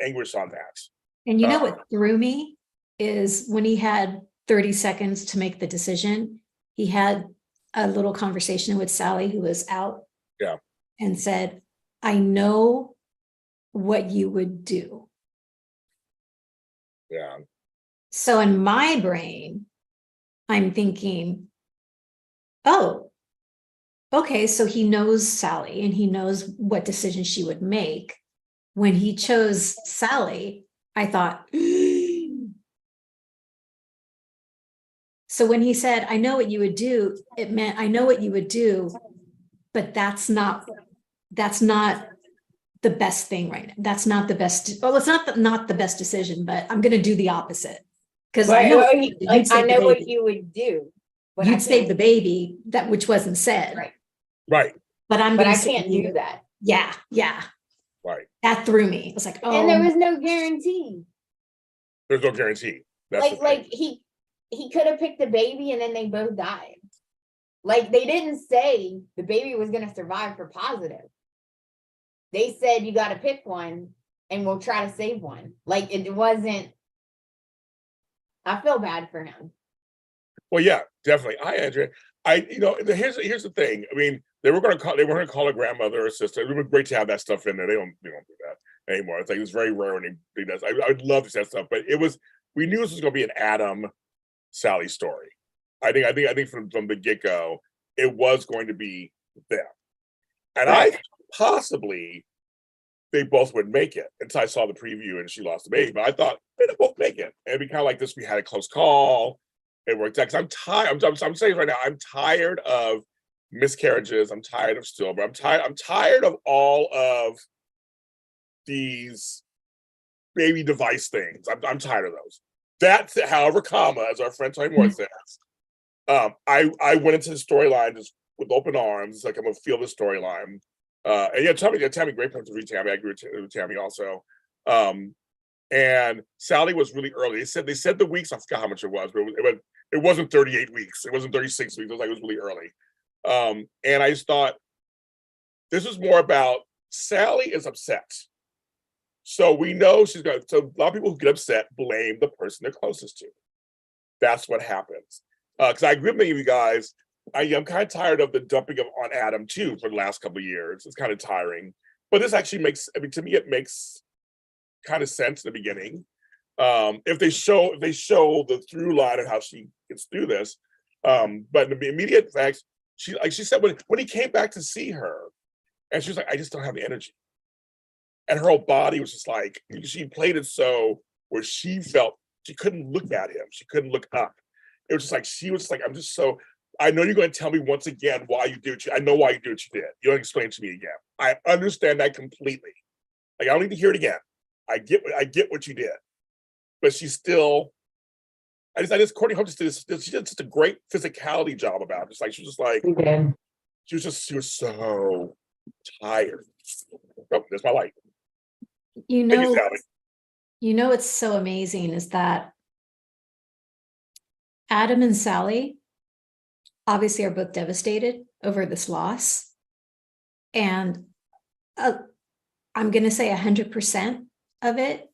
anguish on that. And you know what threw me is when he had 30 seconds to make the decision, he had a little conversation with Sally, who was out. Yeah. And said, I know what you would do. Yeah. So in my brain, I'm thinking, oh, okay, so he knows Sally and he knows what decision she would make. When he chose Sally, I thought, so when he said, I know what you would do, it meant, I know what you would do, but that's not the best thing right now. That's not the best. Well, it's not the best decision, but I'm going to do the opposite. Because I know, I know what you would do. But you'd save the baby, which wasn't said. Right. But I can't do that. Yeah. Right. That threw me. It was like, oh. And there was no guarantee. There's no guarantee. That's like he could have picked the baby and then they both died. Like, they didn't say the baby was going to survive for positive. They said, you got to pick one and we'll try to save one. Like, it wasn't, I feel bad for him. Well, yeah, definitely. Andrea, here's the thing. I mean, they were going to call her grandmother or sister. It would be great to have that stuff in there. They don't do that anymore. It's like, it's very rare when they do that. I'd love to see that stuff, but we knew this was going to be an Adam Sally story. I think from the get-go, it was going to be them. And I possibly they both would make it until I saw the preview and she lost the baby. But I thought they'd both make it. And it'd be kind of like this. We had a close call. It worked out because I'm tired. I'm saying right now, I'm tired of miscarriages. I'm tired of stillbirth. I'm tired of all of these baby device things. I'm tired of those. That, however, comma, as our friend Tony Moore says, I went into the storyline just with open arms. Like, I'm gonna feel the storyline. And yeah, Tami, great point to read Tami. I agree with Tami also. And Sally was really early. They said the weeks. I forgot how much it was, but it wasn't 38 weeks. It wasn't 36 weeks. It was like, it was really early. And I just thought this was more about Sally is upset. So we know she's got. So a lot of people who get upset blame the person they're closest to. That's what happens. Because I agree with many of you guys. I'm kind of tired of the dumping on Adam too for the last couple of years. It's kind of tiring. But this actually makes. I mean, to me, it makes kind of sense in the beginning. If they show the through line of how she gets through this. But in the immediate facts, she said when he came back to see her, and she was like, I just don't have the energy. And her whole body was just like, she played it so where she felt she couldn't look at him. She couldn't look up. It was just like, she was just like, I'm just so, I know you're going to tell me once again why you did I know why you did what you did. You don't explain it to me again. I understand that completely. Like, I don't need to hear it again. I get what you did. But she's still, Courtney Hope just did she did just a great physicality job about it. Just like, she was just like, she was so tired. Oh, there's my light. You Thank you, know, Sally. what's so amazing is that Adam and Sally obviously are both devastated over this loss. And I'm going to say 100% of it,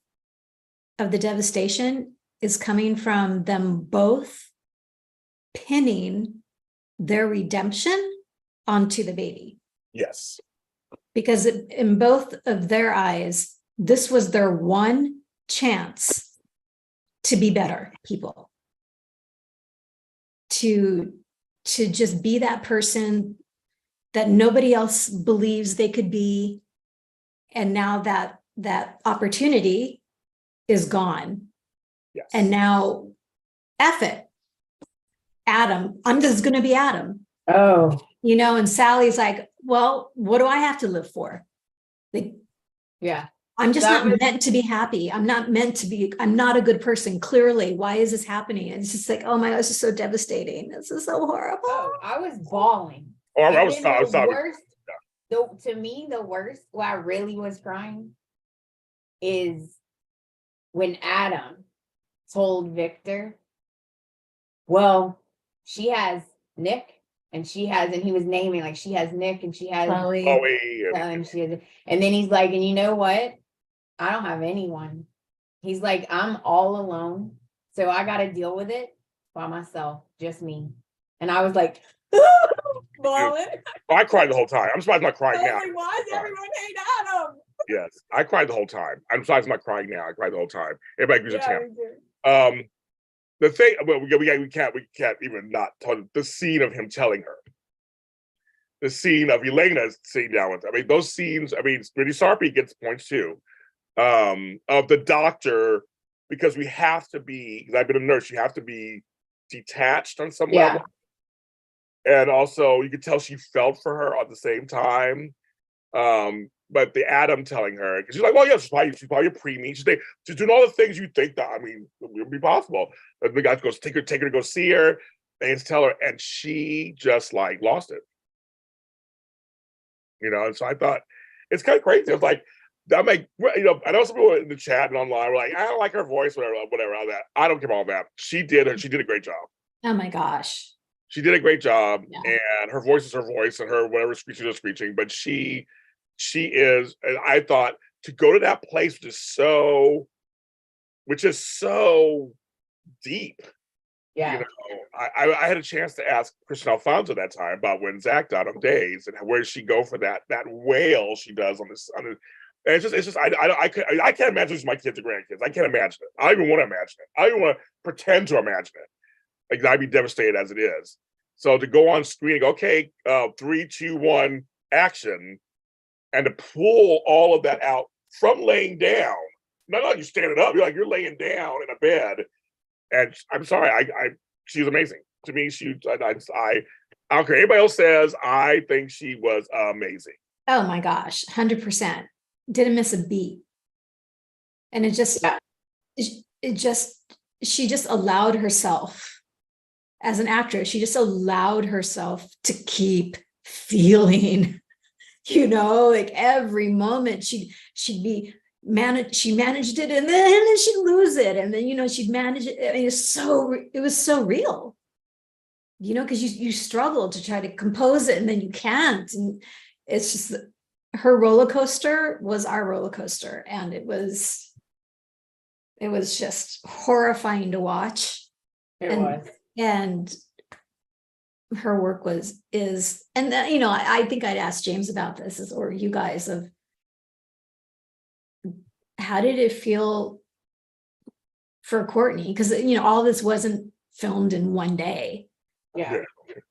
of the devastation, is coming from them both pinning their redemption onto the baby. Yes. Because in both of their eyes, this was their one chance to be better people, to just be that person that nobody else believes they could be. And now that opportunity is gone. Yes. And now, F it, Adam, I'm just going to be Adam. Oh, And Sally's like, well, what do I have to live for? Like, yeah. I'm just That not was- meant to be happy. I'm not meant to be, I'm not a good person. Clearly, why is this happening? And it's just like, oh my God, this is so devastating. This is so horrible. Oh, I was bawling. Oh, I And was then the sorry. worst, to me, the worst, where I really was crying, is when Adam told Victor, well, she has Nick, and he was naming, like, she has Nick, and she has Chloe. and she has, and then he's like, and you know what? I don't have anyone. He's like, I'm all alone, so I got to deal with it by myself, just me. And I was like, bawling. I cried the whole time. I'm surprised I'm not crying now. Like, why does everyone hate Adam? Yes, I cried the whole time. I'm surprised I'm not crying now. I cried the whole time. Everybody agrees with Yeah, Tam. me too. The thing, well, we can't even not talk the scene of him telling her. The scene of Elena sitting down with her. I mean, those scenes, Brittany Sarpy gets points too. Of the doctor, because we have to be, because I've been a nurse, you have to be detached on some level. And also, you could tell she felt for her at the same time. But the Adam telling her, because she's like, well, yeah, she's probably a preemie. She's doing all the things you think that, would be possible. But the guy goes, take her to go see her, and tell her, and she just like lost it. And so I thought, it's kind of crazy. I was like, I'm like, I know some people in the chat and online were like, I don't like her voice, whatever, all that. I don't care about all that. She did a great job. Oh my gosh. She did a great job, Yeah. and her voice is her voice, and her whatever screeching is screeching. But she is, and I thought, to go to that place, which is so deep. Yeah. I had a chance to ask Kristen Alfonso that time about when Zach died on Days, and where does she go for that wail she does on this. And it's just I can't imagine this with my kids or grandkids. I can't imagine it. I don't even want to imagine it. I don't even want to pretend to imagine it. Like, I'd be devastated as it is. So to go on screen and go, okay, 3, 2, 1, action, and to pull all of that out from laying down. Not like you're standing up, you're laying down in a bed. And I'm sorry, she's amazing. To me, I don't care. Anybody else says, I think she was amazing. Oh my gosh, 100%. Didn't miss a beat. And it just, she just allowed herself, as an actress, she just allowed herself to keep feeling, like every moment she'd be she managed it, and then she'd lose it, and then she'd manage it. It was so real, because you struggle to try to compose it, and then you can't, and it's just her roller coaster was our roller coaster, and it was just horrifying to watch. And her work and I think I'd ask James about this, or you guys, of how did it feel for Courtney? Because all this wasn't filmed in one day. Yeah.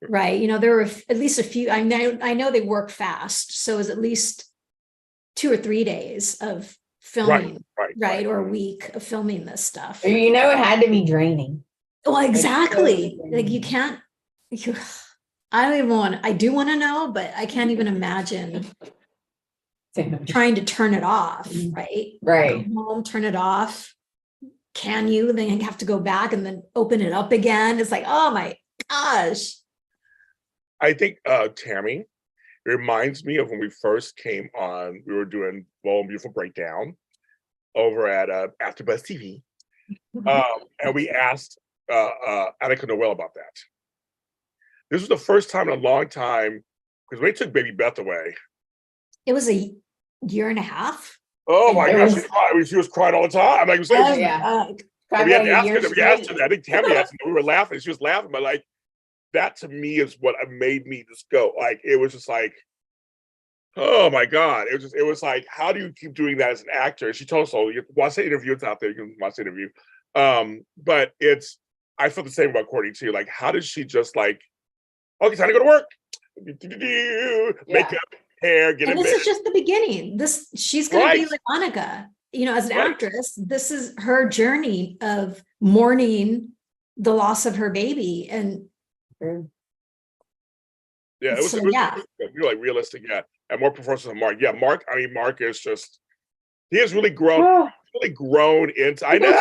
Right. There were at least a few. I know they work fast, so it was at least 2 or 3 days of filming, right, or a week of filming this stuff. It had to be draining. Well, exactly. Like you can't. I don't even want. I do want to know, but I can't even imagine trying to turn it off. Right. Right. Go home, turn it off. Can you? Then you have to go back and then open it up again. It's like, oh my gosh. I think Tami, it reminds me of when we first came on. We were doing Bold and Beautiful Breakdown over at AfterBuzz TV, and we asked Annika Noel about that. This was the first time in a long time, because when they took Baby Beth away, it was a year and a half. Oh my gosh, she was crying all the time. Like, we had to ask her. I think Tami asked her. We were laughing. She was laughing, but like that to me is what made me just go. Like it was just like, oh my God! It was like, how do you keep doing that as an actor? And she told us all. You watch the interview. It's out there. You can watch the interview. But I felt the same about Courtney too. Like, how did she just like, okay, time to go to work, makeup, hair, get in bed. This is just the beginning. She's going to be like Annika, as an actress. This is her journey of mourning the loss of her baby, and it was like realistic, and more performances of Mark. Yeah, Mark. I mean, Mark is just he has really grown. Really grown into. I know.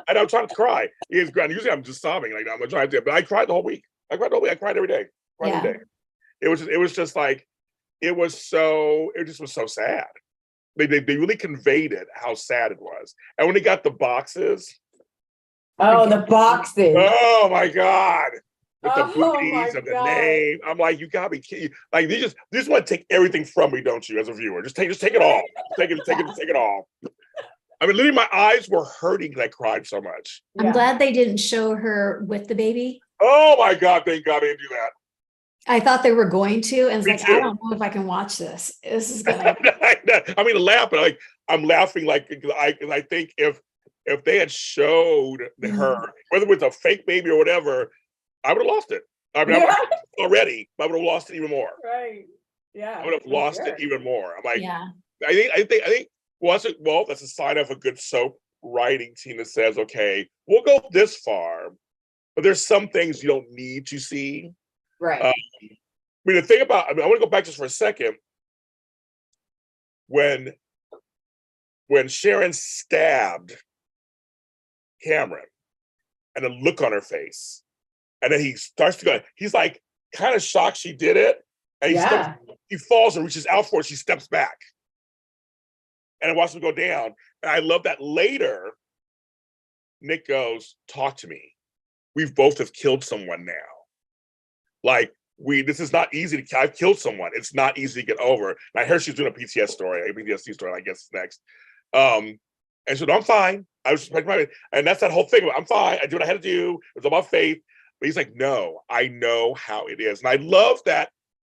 I'm trying to cry. He has grown. Usually, I'm just sobbing. Like I'm trying to, but I cried the whole week. I cried every day. Every day. It was just like, it just was so sad. They really conveyed it, how sad it was. And when they got the boxes. Oh, the boxes. Oh my God. With the booties and the name. I'm like, you gotta be kidding. Like they just want to take everything from me, don't you, as a viewer? Just take it all. Take it all. I mean, literally my eyes were hurting because I cried so much. I'm glad they didn't show her with the baby. Oh my God, thank God they didn't do that. I thought they were going to, and it's like, too. I don't know if I can watch this. This is gonna. I mean, laugh, but like I'm laughing like I think if they had showed her, whether it was a fake baby or whatever, I would have lost it. I mean, already, but I would have lost it even more. Right. Yeah. I would have lost it even more. I'm like, yeah. I think. Well, that's a sign of a good soap writing team that says, okay, we'll go this far, but there's some things you don't need to see. Right. I mean, the thing about, I want to go back just for a second. When Sharon stabbed Cameron and the look on her face, and then he starts to go, he's like kind of shocked she did it. And he falls and reaches out for it. She steps back. And I watch him go down. And I love that later, Nick goes, talk to me. We've both have killed someone now. Like, this is not easy to, I've killed someone. It's not easy to get over. And I heard she's doing a PTSD story, I guess is next. And she said, I'm fine. I was just and that's that whole thing. I'm fine. I do what I had to do. It was about faith. But he's like, no, I know how it is. And I love that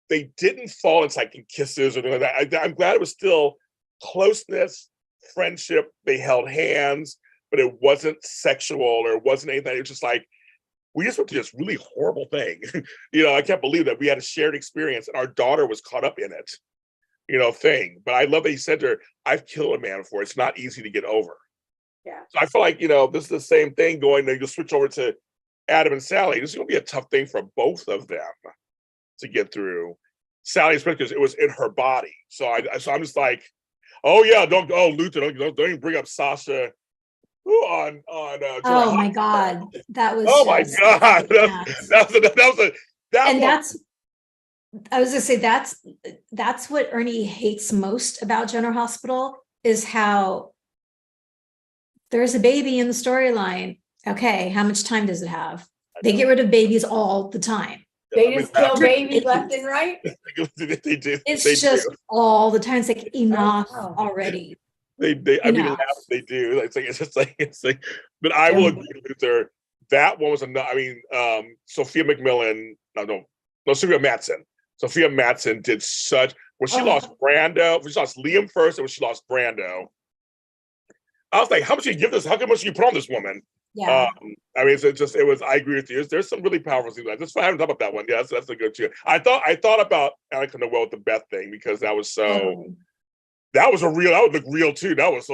they didn't fall into like in kisses or anything like that. I'm glad it was still closeness, friendship. They held hands, but it wasn't sexual or it wasn't anything. It was just like, we just went through this really horrible thing. I can't believe that we had a shared experience and our daughter was caught up in it, thing. But I love that he said to her, I've killed a man before. It's not easy to get over. Yeah. So I feel like, this is the same thing going, you switch over to Adam and Sally, this is going to be a tough thing for both of them to get through. Sally, especially because it was in her body. So I'm just like, oh yeah, Luther, don't even bring up Sasha. On Oh my God, that was. Oh my God, I was gonna say that's what Ernie hates most about General Hospital is how there's a baby in the storyline. Okay, how much time does it have? They get rid of babies all the time. They just kill babies left and right. They do. It's just all the time. It's like enough already. They they do. It's like, but I will agree with Luther. That one was enough. I mean, Sophia McMillan, Sophia Matson. Sophia Matson did such when she lost Brando, when she lost Liam first, and when she lost Brando. I was like, how much do you give this? How much do you put on this woman? Yeah. I mean, it was, I agree with you. There's some really powerful scenes. I haven't talked about that one. Yeah, that's a good too. I thought about Alex Noel with the Beth thing because that was so, that would look real too. That was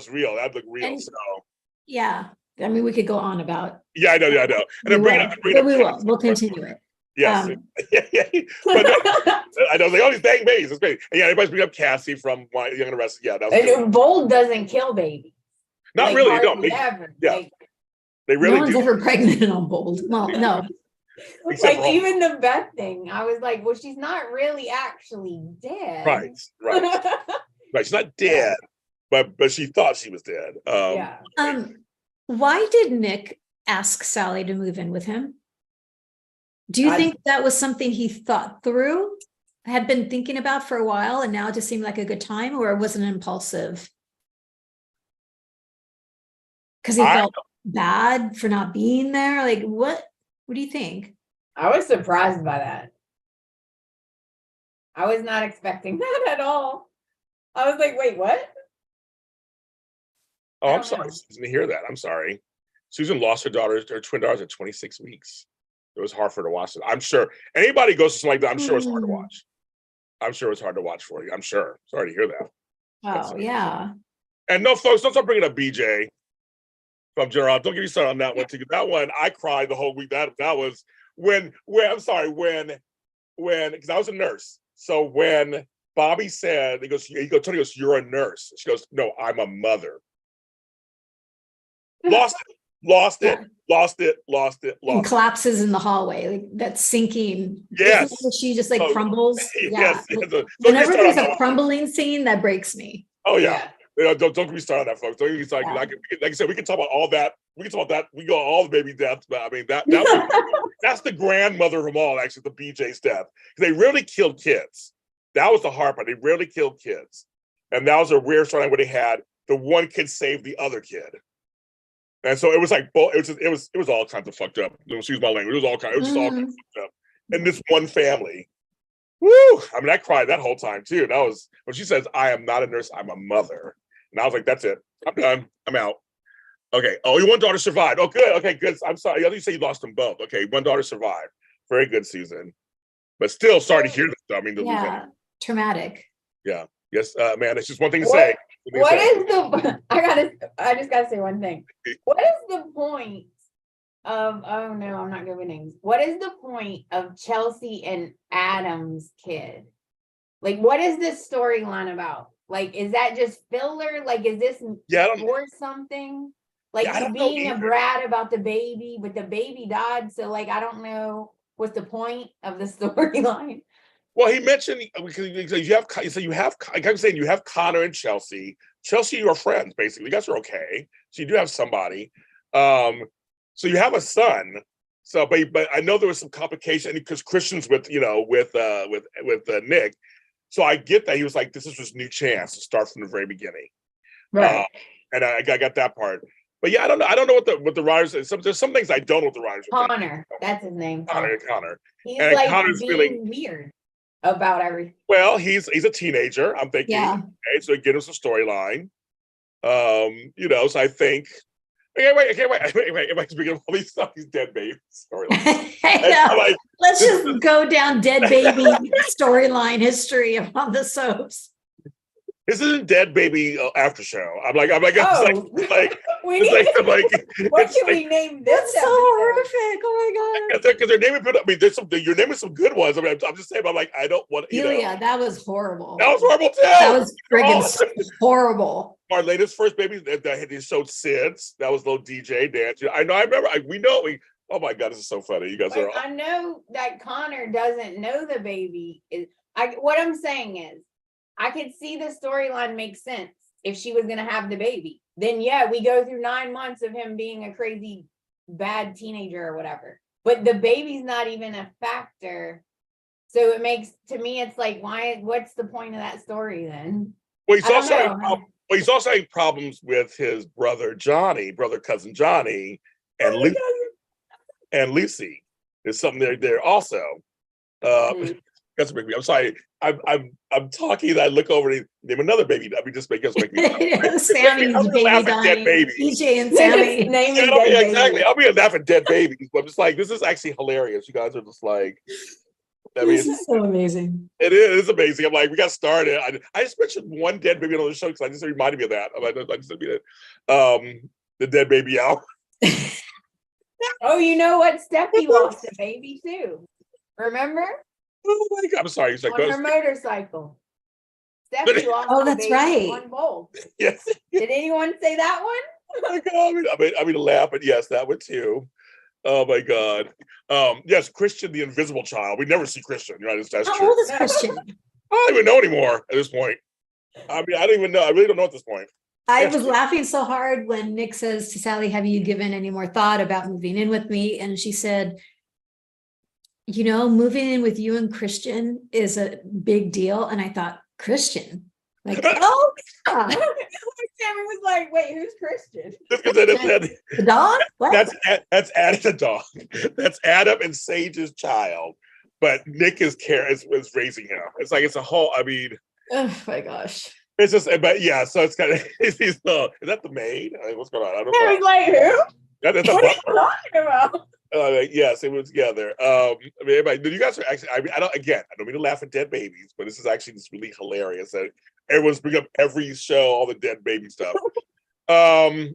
real. That looked real. And, yeah. I mean, we could go on about. Yeah, I know. And then we'll continue it. Yes. But I know they always bang babies. It's great. And yeah, everybody's bringing up Cassie from Young and the Restless. Yeah, that was and Bold doesn't kill babies. Not really. No. They really no one's do. ever pregnant on Bold. Well, no. Like even the Beth thing, I was like, well, she's not really actually dead. Right. She's not dead, but she thought she was dead. Why did Nick ask Sally to move in with him? Do you think that was something he thought through, had been thinking about for a while, and now it just seemed like a good time, or was it impulsive? Because he felt bad for not being there. Like, what do you think? I was surprised by that. I was not expecting that at all. I was like, wait, what? Oh, I'm sorry, Susan, to hear that. I'm sorry. Susan lost her twin daughters at 26 weeks. It was hard for her to watch it. I'm sure anybody goes to something like that, I'm sure it's hard to watch. I'm sure it's hard to watch for you. I'm sure. Sorry to hear that. Oh, yeah. And no, folks, don't start bringing up BJ from Gerard. Don't get me started on that one too. That one, I cried the whole week. That was when because I was a nurse. So when Bobby said, Tony goes, you're a nurse. She goes, no, I'm a mother. Lost it. And collapses in the hallway, like that sinking. Yes. She just like crumbles. Yes. Whenever there's a crumbling scene, that breaks me. Oh yeah. Don't get me started on that, folks. Don't get me started. Like I said, we can talk about all that. We can talk about that. We go all the baby deaths, but I mean that's the grandmother from all, actually, the BJ's death. They really killed kids. That was the hard part. They rarely killed kids. And that was a rare storyline where they had the one kid save the other kid. And so it was like it was all kinds of fucked up. Excuse my language. It was just all kinds of fucked up. In this one family. Woo! I mean, I cried that whole time too. That was when she says, I am not a nurse, I'm a mother. And I was like, that's it. I'm done. I'm out. Okay. Oh, your one daughter survived. Oh, good. Okay, good. I'm sorry. You say you lost them both. Okay, one daughter survived. Very good, Susan. But still sorry to hear this. I mean, traumatic. Yeah. Yes, man. It's just one thing to say. I just gotta say one thing. What is the point of I'm not giving names. What is the point of Chelsea and Adam's kid? Like, what is this storyline about? Like, is that just filler? Like, is this for something? Like being a brat about the baby, but the baby died, so like I don't know what's the point of the storyline. Well, he mentioned because you have Connor and Chelsea. Chelsea, you're friends, basically. You guys are okay. So you do have somebody. So you have a son. So, but I know there was some complication because Christian's with Nick. So I get that he was like, this is his new chance to start from the very beginning. Right. And I got that part. But yeah, I don't know what the writers. There's some things I don't know what the writers. Connor, that's his name. Connor. He's and like Connor's being weird about everything. Well, he's a teenager. I'm thinking. Yeah. Okay, so get us a storyline. So I think. Okay, wait. Speaking of all these stuff, he's dead baby storyline. Like, let's just go down dead baby storyline history of all the soaps. This isn't dead baby after show. I'm like, wait, We It's need what it's can we name this That's so episode? horrific. Oh my God. because they're naming. I mean, you're naming some good ones. I mean, I'm just saying. I'm like, I don't want. Delia, that was horrible. That was horrible too. That was friggin' Oh. horrible. Our latest first baby that they showed Sids. That was little DJ dance. I know. I remember. We know. Oh my God, this is so funny. You guys But are. I know that Connor doesn't know the baby is. What I'm saying is, I could see the storyline make sense if she was gonna have the baby. Then yeah, we go through 9 months of him being a crazy bad teenager or whatever. But the baby's not even a factor. So it makes, to me, it's like, what's the point of that story then? Well, he's I don't also know. he's also having problems with his brother cousin Johnny, and Lucy. There's something there also. That's me. I'm sorry. I'm talking. And I look over and name another baby. I mean, just make me. Sammy's baby dying. EJ and Sammy. Yeah, exactly. I'll be laughing at dead babies. But I'm just like, this is actually hilarious. You guys are just like, I mean, This is so amazing. It is amazing. I'm like, we got started. I just mentioned one dead baby on the show because I just reminded me of that. I just mean the dead baby out. Oh, you know what? Steffi lost a baby too. Remember? Oh my God! I'm sorry. On her motorcycle. Steffi lost Oh, a that's baby right. on both. Yes. Did anyone say that one? Oh my God. I mean, laugh, but yes, that one too. Oh my God. Yes, Christian, the invisible child. We never see Christian, right? That's How true. old is Christian? I don't even know anymore at this point. I mean, I don't even know. I really don't know at this point. I was laughing so hard when Nick says to Sally, have you given any more thought about moving in with me? And she said, you know, moving in with you and Christian is a big deal. And I thought, Christian? Like, oh, yeah. Sammy was like, wait, who's Christian? The dog? What? That's Adam the dog. That's Adam and Sage's child. But Nick is raising him. It's like, it's a whole, I mean. Oh my gosh. It's just, but yeah, so it's kind of, is that the maid? I mean, what's going on? I don't know. I was like, who? That's What are you talking about? Yes, it was together. I mean, everybody, you guys are actually, I mean, I don't mean to laugh at dead babies, but this is actually just really hilarious that everyone's bringing up every show, all the dead baby stuff. I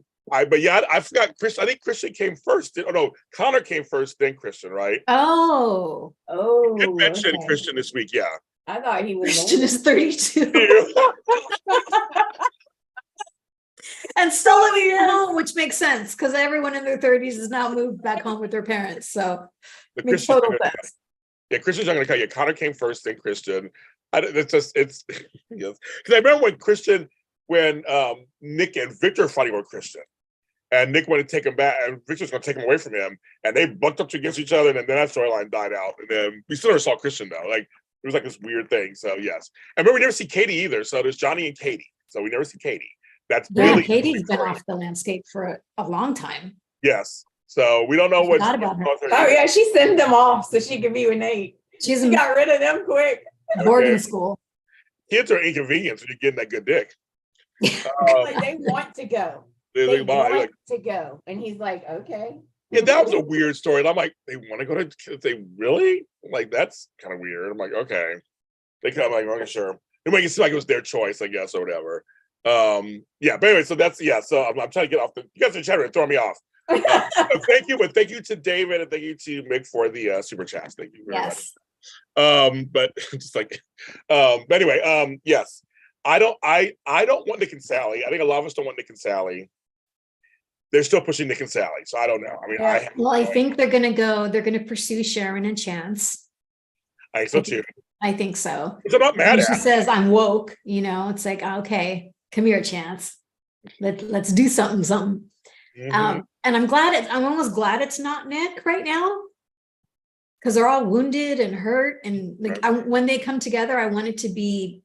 forgot Christian. I think Christian came first. Oh no, Connor came first, then Christian, right? Oh. You did mention Christian this week, yeah. I thought he was Christian is 32. And still living at home, which makes sense because everyone in their 30s has now moved back home with their parents. So it makes total sense. Yeah, Christian's not going to cut you. Connor came first, then Christian. It's yes. Because I remember when Nick and Victor were fighting with Christian, and Nick wanted to take him back, and Victor's going to take him away from him, and they bucked up against each other, and then that storyline died out. And then we still never saw Christian though. Like it was like this weird thing. So yes, and remember we never see Katie either. So there's Johnny and Katie. So we never see Katie. That's really Katie's been off the landscape for a long time. Yes. So we don't know what's about her. Oh yeah, she sent them off so she could be with Nate. She got rid of them quick. Boarding school. Kids are inconvenience when you're getting that good dick. Like they want to go. They want to go. And he's like, okay. Yeah, that was a weird story. And I'm like, they want to go to, they really? Like, that's kind of weird. I'm like, okay. They kind of like, okay, sure. It makes it seem like it was their choice, I guess, or whatever. Yeah, but anyway, so that's, yeah, so I'm trying to get off you guys are chatting, throwing me off. Thank you to David and thank you to Mick for the super chats. Thank you very much. But just like, but anyway, yes, I don't want Nick and Sally. I think a lot of us don't want Nick and Sally. They're still pushing Nick and Sally, so I don't know. I mean, I think they're gonna pursue Sharon and Chance. I think so too. I think so. It's not mad at. She says, "I'm woke." You know, it's like, okay, come here, Chance. Let's do something. Mm-hmm. And I'm almost glad it's not Nick right now, because they're all wounded and hurt, and like when they come together, I want it to be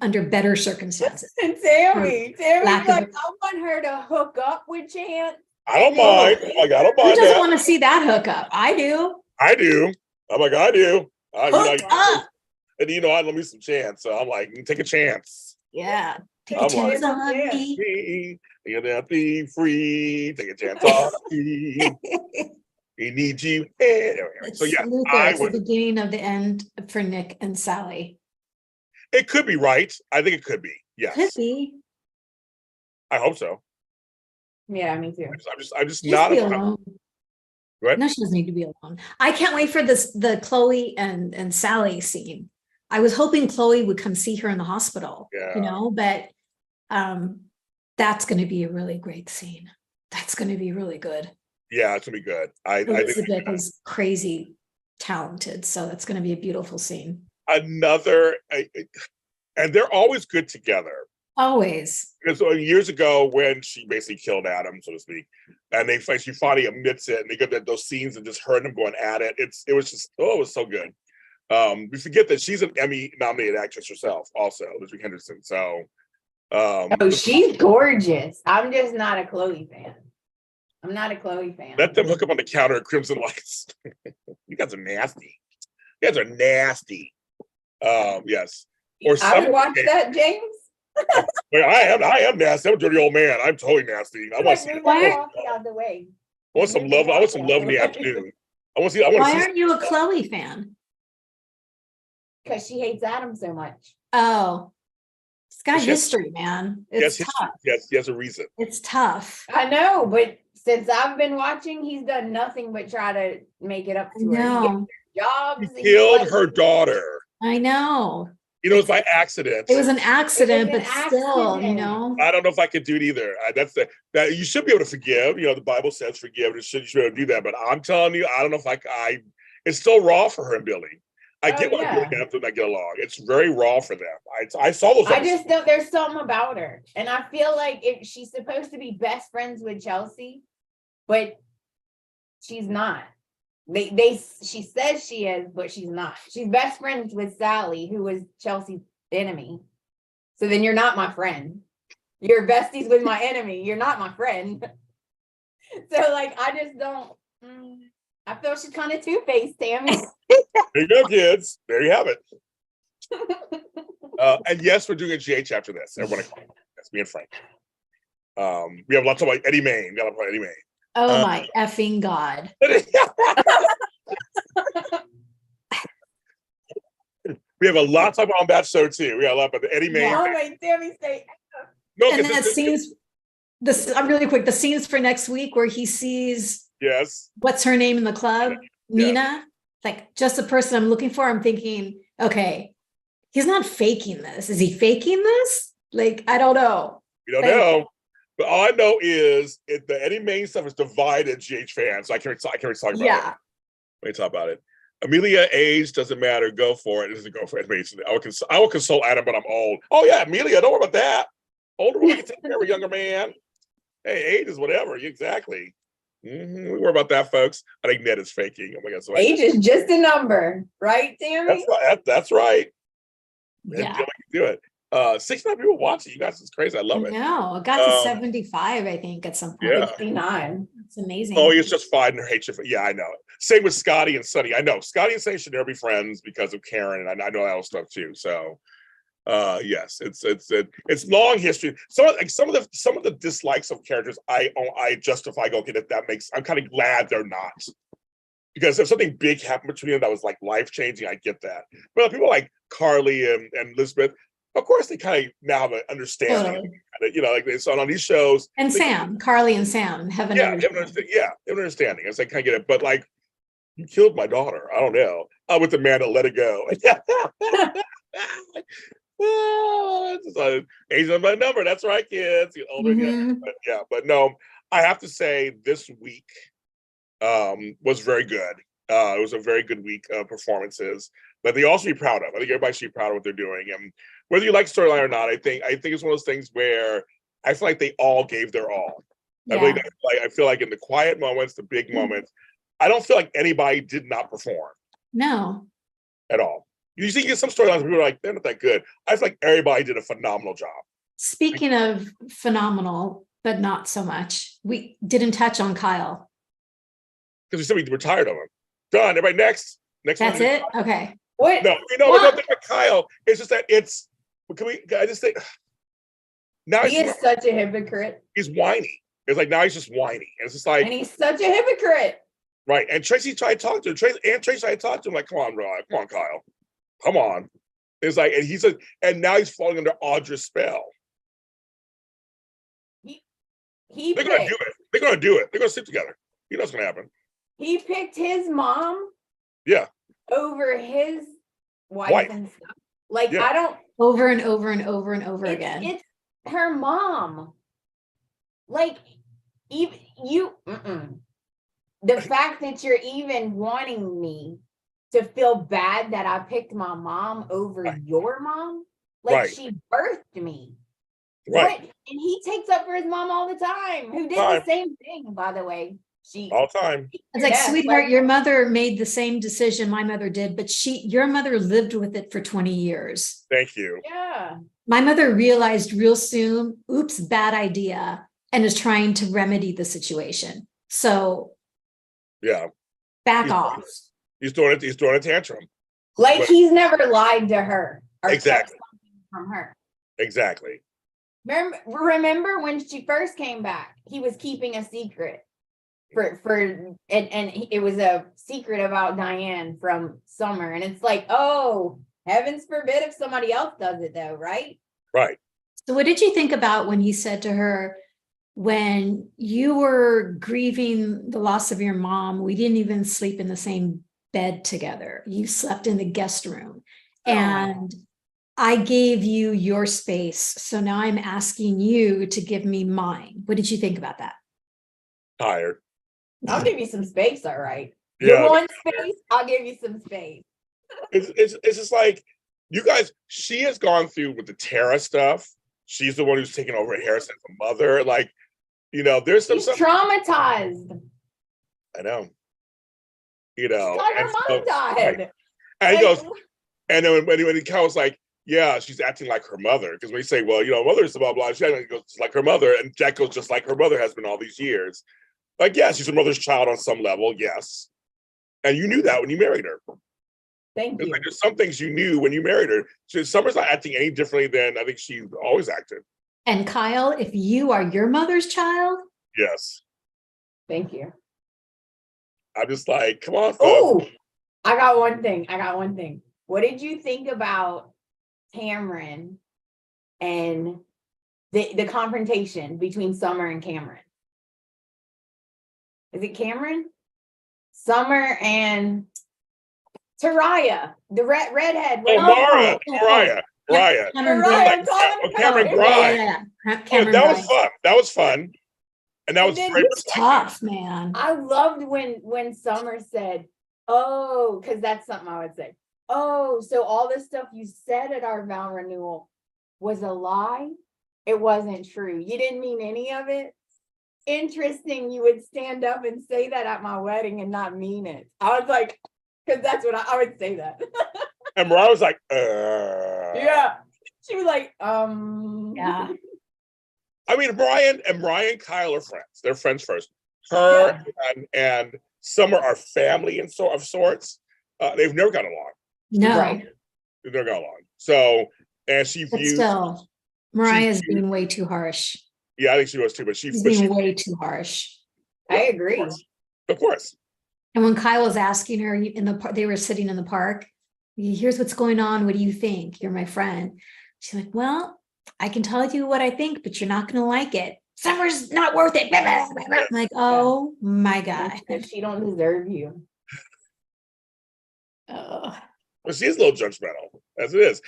under better circumstances. And Tammy's like, I want her to hook up with Chance. I don't mind. Like, I don't mind. Who doesn't want to see that hookup? I do. I'm like, I do. Hook up. And you know, I love me some Chance, so I'm like, take a chance. Yeah. Take a chance on me. You're not be free. Take a chance on me. We need you. So yeah, it's the beginning of the end for Nick and Sally. It could be right. I think it could be. Yes. Could be. I hope so. Yeah, me too. I'm just Just not be a. alone. What? No, she doesn't need to be alone. I can't wait for the Chloe and Sally scene. I was hoping Chloe would come see her in the hospital, Yeah. but that's going to be a really great scene. That's going to be really good. Yeah, it's gonna be good. I think Elizabeth is crazy talented, so that's going to be a beautiful scene. another, and they're always good together. Always. Because years ago, when she basically killed Adam, so to speak, and she finally admits it, and they get those scenes of just her and him going at it. It was just, it was so good. We forget that she's an Emmy-nominated actress herself, also, Elizabeth Henderson. So, Oh, she's gorgeous. I'm just not a Chloe fan. I'm not a Chloe fan. let them hook up on the counter at Crimson Lights. You guys are nasty. You guys are nasty. Yes. Or I would watch that, James. Wait, I am nasty. I'm a dirty old man. I'm totally nasty. I want to see. Move that coffee out of the way. I want some love. I want some love in the afternoon. I want to see. I want to Why see. aren't you a Chloe fan? Because she hates Adam so much. Oh, it's got Yes. history, man. It's tough. Yes, he has a reason. It's tough. I know, but since I've been watching, he's done nothing but try to make it up to her. He No, gets jobs. He killed her daughter. I know. You know, it was by accident. It was an accident, an but still, accident. I don't know if I could do it either. That you should be able to forgive. You know, the Bible says forgive. You should be able to do that. But I'm telling you, I don't know if I. It's still raw for her and Billy. I get why Billy and Adam do not get along. It's very raw for them. I saw those. I just don't. There's something about her, and I feel like she's supposed to be best friends with Chelsea, but she's not. She says she is, but she's not. She's best friends with Sally, who was Chelsea's enemy. So then you're not my friend. You're besties with my enemy. You're not my friend. So I just don't. I feel she's kind of two-faced, Tami. There you go, kids. There you have it. And yes, we're doing a GH after this. Everyone, that's me and Frank. We have lots of Eddie Main. We got to play Eddie Main. Oh my effing God. We have a lot to talk about on that show too. We got a lot about the Eddie Main. Oh my Tami, say. No, And then scenes. I'm really quick. The scenes for next week where he sees. Yes. What's her name in the club? Yeah. Nina. Like just the person I'm looking for. I'm thinking, okay, he's not faking this. Is he faking this? I don't know. We don't know. But all I know is the Eddie Main stuff is divided GH fans. So I can't talk about it. Let me talk about it. Amelia, age doesn't matter. Go for it. It doesn't go for it. I will console Adam, but I'm old. Oh yeah, Amelia, don't worry about that. Older woman can take care of a younger man. Hey, age is whatever. Exactly. We worry about that, folks. I think Ned is faking. Oh my God, Age is just a number, right, Tami? That's right. Yeah. Can do it. 69 people watching. You guys, it's crazy. I love it. No, it got to 75, I think, at some point. Yeah. 69. It's amazing. Oh, it's just fine. Hate you. Yeah, I know. Same with Scotty and Sonny. I know Scotty and Sonny should never be friends because of Karen, and I know that stuff too. So, yes, it's long history. Some of the dislikes of characters, I justify. Okay, that makes. I'm kind of glad they're not, because if something big happened between them that was life changing, I get that. But people like Carly and Elizabeth, of course, they kind of now have an understanding. Totally. So on these shows. And Sam, Carly and Sam have an understanding. They have an understanding. It's kind of get it, but you killed my daughter. I don't know. With the man that let it go. Age on my number. That's right, kids. Get older again. But no, I have to say this week was very good. It was a very good week of performances that they all should be proud of. I think everybody should be proud of what they're doing. And whether you like storyline or not, I think it's one of those things where I feel like they all gave their all. Yeah. I feel like in the quiet moments, the big moments, I don't feel like anybody did not perform. No. At all. You see some storylines people are like, they're not that good. I feel like everybody did a phenomenal job. Speaking of phenomenal, but not so much, we didn't touch on Kyle. Because we said we were tired of him. Done. Everybody next. That's it? Okay. What? No, there's nothing with Kyle. It's just that I just think now he is such a hypocrite. He's whiny. It's now he's just whiny. And it's just and he's such a hypocrite. Right. And Tracy tried to talk to him. Tracy tried to talk to him come on, bro. Come on, Kyle. Come on. It's and now he's falling under Audra's spell. They're gonna do it. They're gonna do it. They're gonna sleep together. You know what's gonna happen. He picked his mom Yeah. over his wife Wife. and stuff. Like, Yeah. I don't. Over and over and over and over again. It's her mom. Like, even you. The fact that you're even wanting me to feel bad that I picked my mom over your mom, like she birthed me. Right. What? And he takes up for his mom all the time, who did the same thing, by the way. All time. It's like, sweetheart, your mother made the same decision my mother did, but your mother lived with it for 20 years. Thank you. Yeah. My mother realized real soon, oops, bad idea, and is trying to remedy the situation. So yeah, back off. He's throwing a tantrum. Like, he's never lied to her or kept Exactly. something from her. Exactly. Remember when she first came back, he was keeping a secret and it was a secret about Diane from Summer. And it's like, oh, heavens forbid if somebody else does it though, right? Right. So what did you think about when he said to her, when you were grieving the loss of your mom, we didn't even sleep in the same bed together. You slept in the guest room. And I gave you your space. So now I'm asking you to give me mine. What did you think about that? Tired. I'll give you some space, all right. Yeah. You want space? I'll give you some space. It's just like, you guys, she has gone through with the Tara stuff. She's the one who's taken over Harrison's mother. Like, you know, there's some She's traumatized. I know. You know, Her mom died. And he goes, and then when he kind of was like, yeah, she's acting like her mother. Because when you say, well, you know, mother's blah, blah, she goes just like her mother. And Jack goes just like her mother has been all these years. Like, yeah, she's her mother's child on some level, yes. And you knew that when you married her. Thank you. Like, there's some things you knew when you married her. Summer's not acting any differently than I think she's always acted. And Kyle, if you are your mother's child. Yes. Thank you. I'm just like, come on. Oh, I got one thing. What did you think about Cameron and the confrontation between Summer and Cameron? Is it Cameron? Summer and Taraya, the redhead. Oh, Mariah. Cameron Bryant. That was fun. That was fun. And that was very tough, man. I loved when Summer said, oh, because that's something I would say. Oh, so all this stuff you said at our vow renewal was a lie? It wasn't true. You didn't mean any of it? Interesting, you would stand up and say that at my wedding and not mean it. I was like, because that's what I would say that. And Mariah was like, yeah. She was like, Yeah. I mean, Brian and Kyle are friends. They're friends first. Her and Summer are family of sorts. They've never got along. No. Right. They've never got along. So, and she But views. still, Mariah's being way too harsh. Yeah, I think she was too, but she's being way too harsh. I agree. Of course. And when Kyle was asking her in the park, they were sitting in the park. Here's what's going on. What do you think? You're my friend. She's like, well, I can tell you what I think, but you're not going to like it. Summer's not worth it. I'm like, oh my God. She don't deserve you. Well, she's a little judgmental, as it is.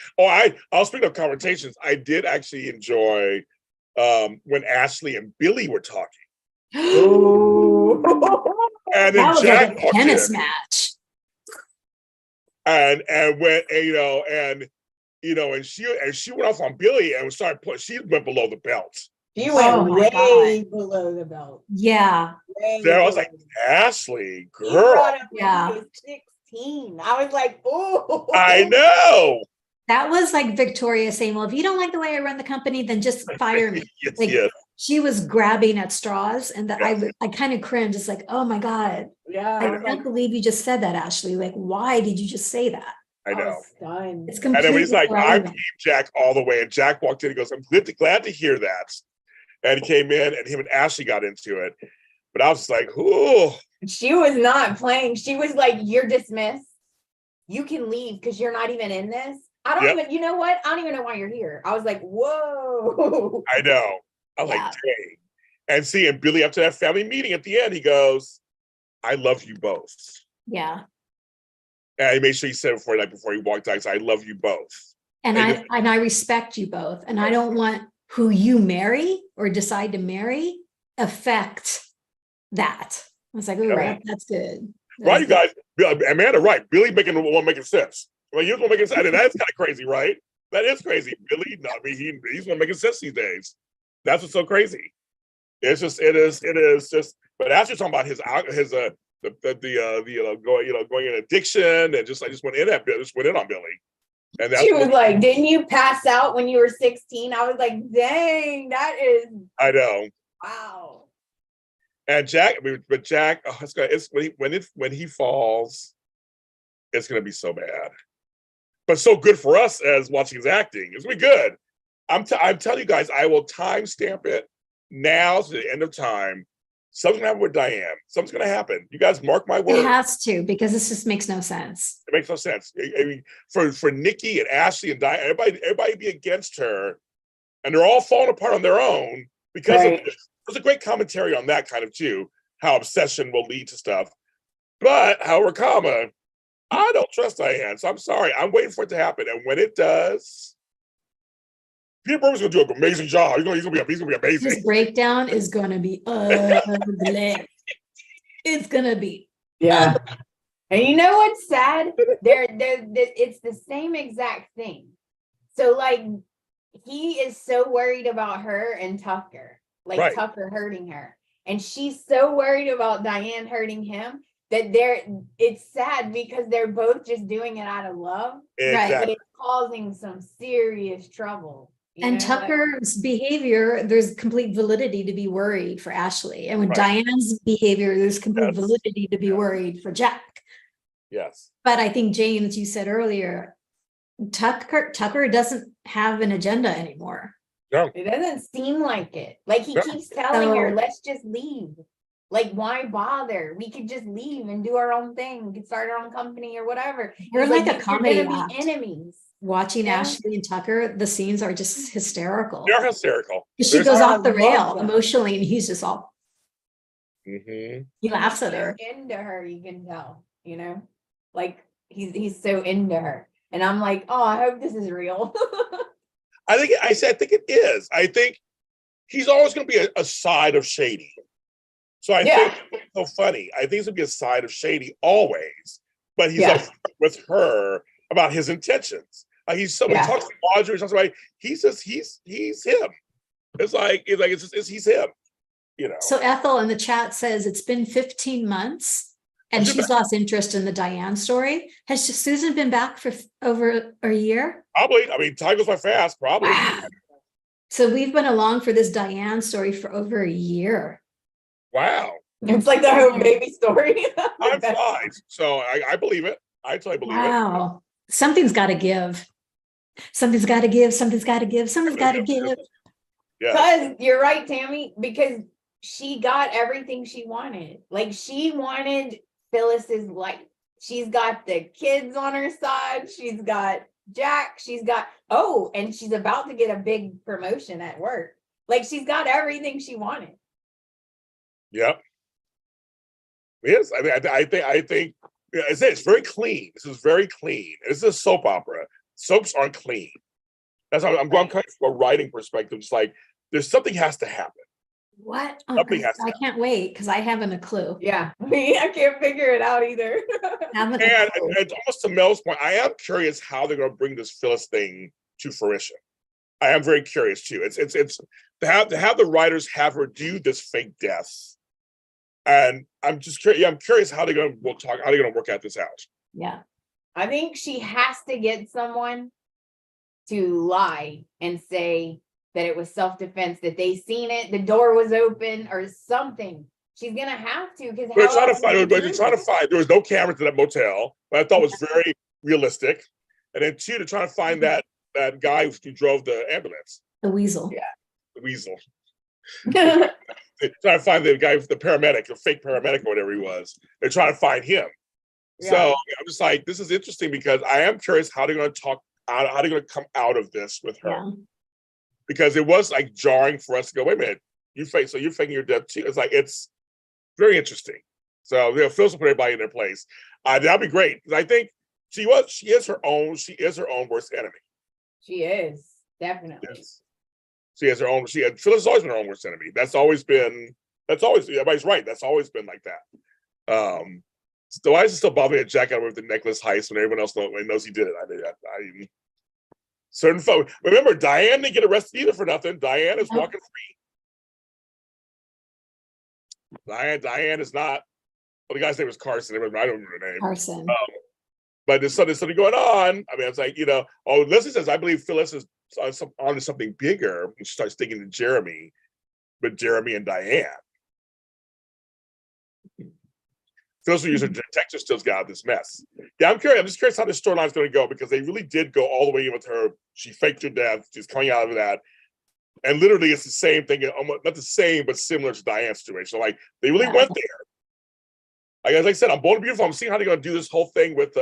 I'll speak of confrontations. I did actually enjoy when Ashley and Billy were talking. And then Jack like a tennis match. And when and she went off on Billy and she went below the belt. She went way below the belt. Yeah. So I was like, Ashley, girl. Yeah. 16. I was like, oh. I know. That was like Victoria saying, well, if you don't like the way I run the company, then just fire me. Yes. She was grabbing at straws, and that I kind of cringed. It's like, oh my God. Yeah. I can't believe you just said that, Ashley. Like, why did you just say that? I know. It's completely and then he's like, irrelevant. I'm Team Jack all the way. And Jack walked in, he goes, I'm glad to hear that. And he came in and him and Ashley got into it. But I was just like, ooh. She was not playing. She was like, you're dismissed. You can leave because you're not even in this. I don't even, you know what? I don't even know why you're here. I was like, whoa. I know. I'm like, dang. And Billy, after that family meeting at the end, he goes, I love you both. Yeah. And he made sure he said before he walked out, he said, I love you both. And I respect you both. And I don't want who you marry or decide to marry affect that. I was like, oh, that's good. Right, you guys. Amanda, right. Billy making sense. Well, he was making sense. And that's kind of crazy, right? That is crazy. Billy, no, I mean, he's one making sense these days. That's what's so crazy. It is just. But as you're talking about his going in addiction and just went in on Billy. And that's she was like, didn't you pass out when you were 16? I was like, dang, that is. I know. Wow. And Jack, when he falls, it's gonna be so bad, but so good for us as watching his acting. It's gonna be good. I'm telling you guys, I will timestamp it now to the end of time. Something's gonna happen with Diane. Something's gonna happen. You guys mark my words. It has to, because this just makes no sense. It makes no sense. I mean, for Nikki and Ashley and Diane, everybody be against her, and they're all falling apart on their own because of this. There's a great commentary on that kind of too, how obsession will lead to stuff. But however, I don't trust Diane, so I'm sorry. I'm waiting for it to happen, and when it does, Peter Berg's gonna do an amazing job. He's gonna be amazing. This breakdown is gonna be ugly. It's gonna be. Yeah. And you know what's sad? It's the same exact thing. So like, he is so worried about her and Tucker, like Tucker hurting her, and she's so worried about Diane hurting him that it's sad because they're both just doing it out of love, exactly. But it's causing some serious trouble. And Tucker's behavior, there's complete validity to be worried for Ashley. And with Diane's behavior, there's complete validity to be worried for Jack. Yes. But I think, James, you said earlier, Tucker doesn't have an agenda anymore. No. It doesn't seem like it. Like he keeps telling her, let's just leave. Like, why bother? We could just leave and do our own thing. We could start our own company or whatever. We're like a comedy gonna be enemies. Watching Ashley and Tucker, the scenes are just hysterical. They're hysterical. She goes off the rail emotionally, and he's just all. Mm-hmm. He laughs at her. Into her, you can tell. Like he's so into her, and I'm like, oh, I hope this is real. I think it is. I think he's always going to be a side of shady. So I think it's so funny. I think it's going to be a side of shady always, but he's upfront with her about his intentions. He talks to Audrey, he's him. He's him. So Ethel in the chat says it's been 15 months and she's lost interest in the Diane story. Has Susan been back for over a year? Probably. I mean, time goes by fast, probably. Wow. So we've been along for this Diane story for over a year. Wow. It's like the whole baby story. I'm fine. So I believe it. I totally believe it. Wow. Something's got to give. Something's got to give. Something's got to give. Something's got to give. Because you're right, Tami, because she got everything she wanted. Like, she wanted Phyllis's life. She's got the kids on her side. She's got Jack. And she's about to get a big promotion at work. Like, she's got everything she wanted. Yep. Yes. I think it's very clean. This is very clean. This is a soap opera. Soaps aren't clean. That's how I'm coming from a writing perspective. It's like there's something has to happen. What? I can't wait because I haven't a clue. Yeah, I can't figure it out either. And almost to Mel's point, I am curious how they're going to bring this Phyllis thing to fruition. I am very curious too. It's to have the writers have her do this fake death, and I'm just curious. I'm curious how they're going to work out this out. Yeah, I think she has to get someone to lie and say that it was self-defense, that they seen it, the door was open or something. She's gonna have to, because they're trying to find. There was no cameras in that motel, but I thought was very realistic. And then two, they're trying to find that guy who drove the ambulance. The weasel. Yeah, the weasel. They're trying to find the guy, the paramedic, the fake paramedic, or whatever he was. They're trying to find him. Yeah. So I'm just like, this is interesting because I am curious how they're going to how they're going to come out of this with her. Yeah. Because it was like jarring for us to go, wait a minute, you're faking your death too. It's like, it's very interesting. So Phyllis will put everybody in their place. That'd be great. Because I think she is her own worst enemy. She is, definitely. Yes. She has her own, Phyllis has always been her own worst enemy. Everybody's right. That's always been like that. So why is it still bothering me that Jack got away with the necklace heist when everyone else knows he did it? I certain folks. Remember, Diane didn't get arrested either for nothing. Diane is walking free. Diane is not. Well, the guy's name was Carson. I don't remember her name. Carson. But there's something going on. I mean, it's like, Leslie says, I believe Phyllis is onto something bigger. And she starts thinking to Jeremy, but Jeremy and Diane. Phyllis will use her detective skills to get out of this mess. Yeah, I'm just curious how this storyline is going to go, because they really did go all the way in with her. She faked her death. She's coming out of that. And literally, it's the same thing, almost not the same, but similar to Diane's situation. Like, they really went there. Like I said, I'm Bold and Beautiful. I'm seeing how they're going to do this whole thing with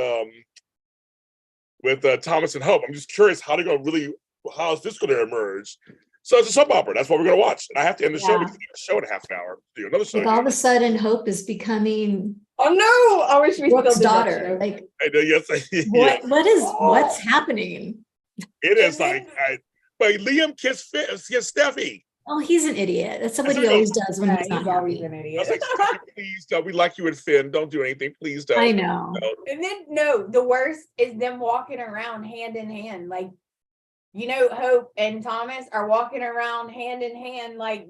Thomas and Hope. I'm just curious how is this going to emerge? So it's a soap opera. That's what we're going to watch. And I have to end the show because we have a show in a half an hour. Do another show. Like all of a sudden, Hope is becoming. Oh no! I wish we Brooke's still did daughter. that show. Like, I know, yes. Yeah. What's happening? It is like, but Liam kissed Steffi. Oh, he's an idiot. That's what he always does when he's not always happy. an I idiot. was like, Steffi, please don't. We like you and Finn. Don't do anything. Please don't. I know. And then the worst is them walking around hand in hand. Like, Hope and Thomas are walking around hand in hand, like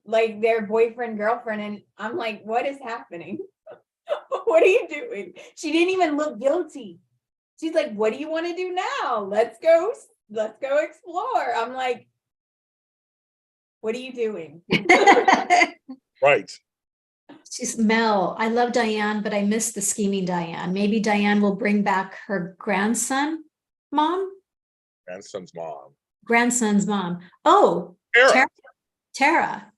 their boyfriend, girlfriend. And I'm like, what is happening? What are you doing? She didn't even look guilty. She's like, what do you want to do now? Let's go explore. I'm like, what are you doing? Right. She's Mel. I love Diane, but I miss the scheming Diane. Maybe Diane will bring back her grandson's mom. Grandson's mom. Oh, Tara.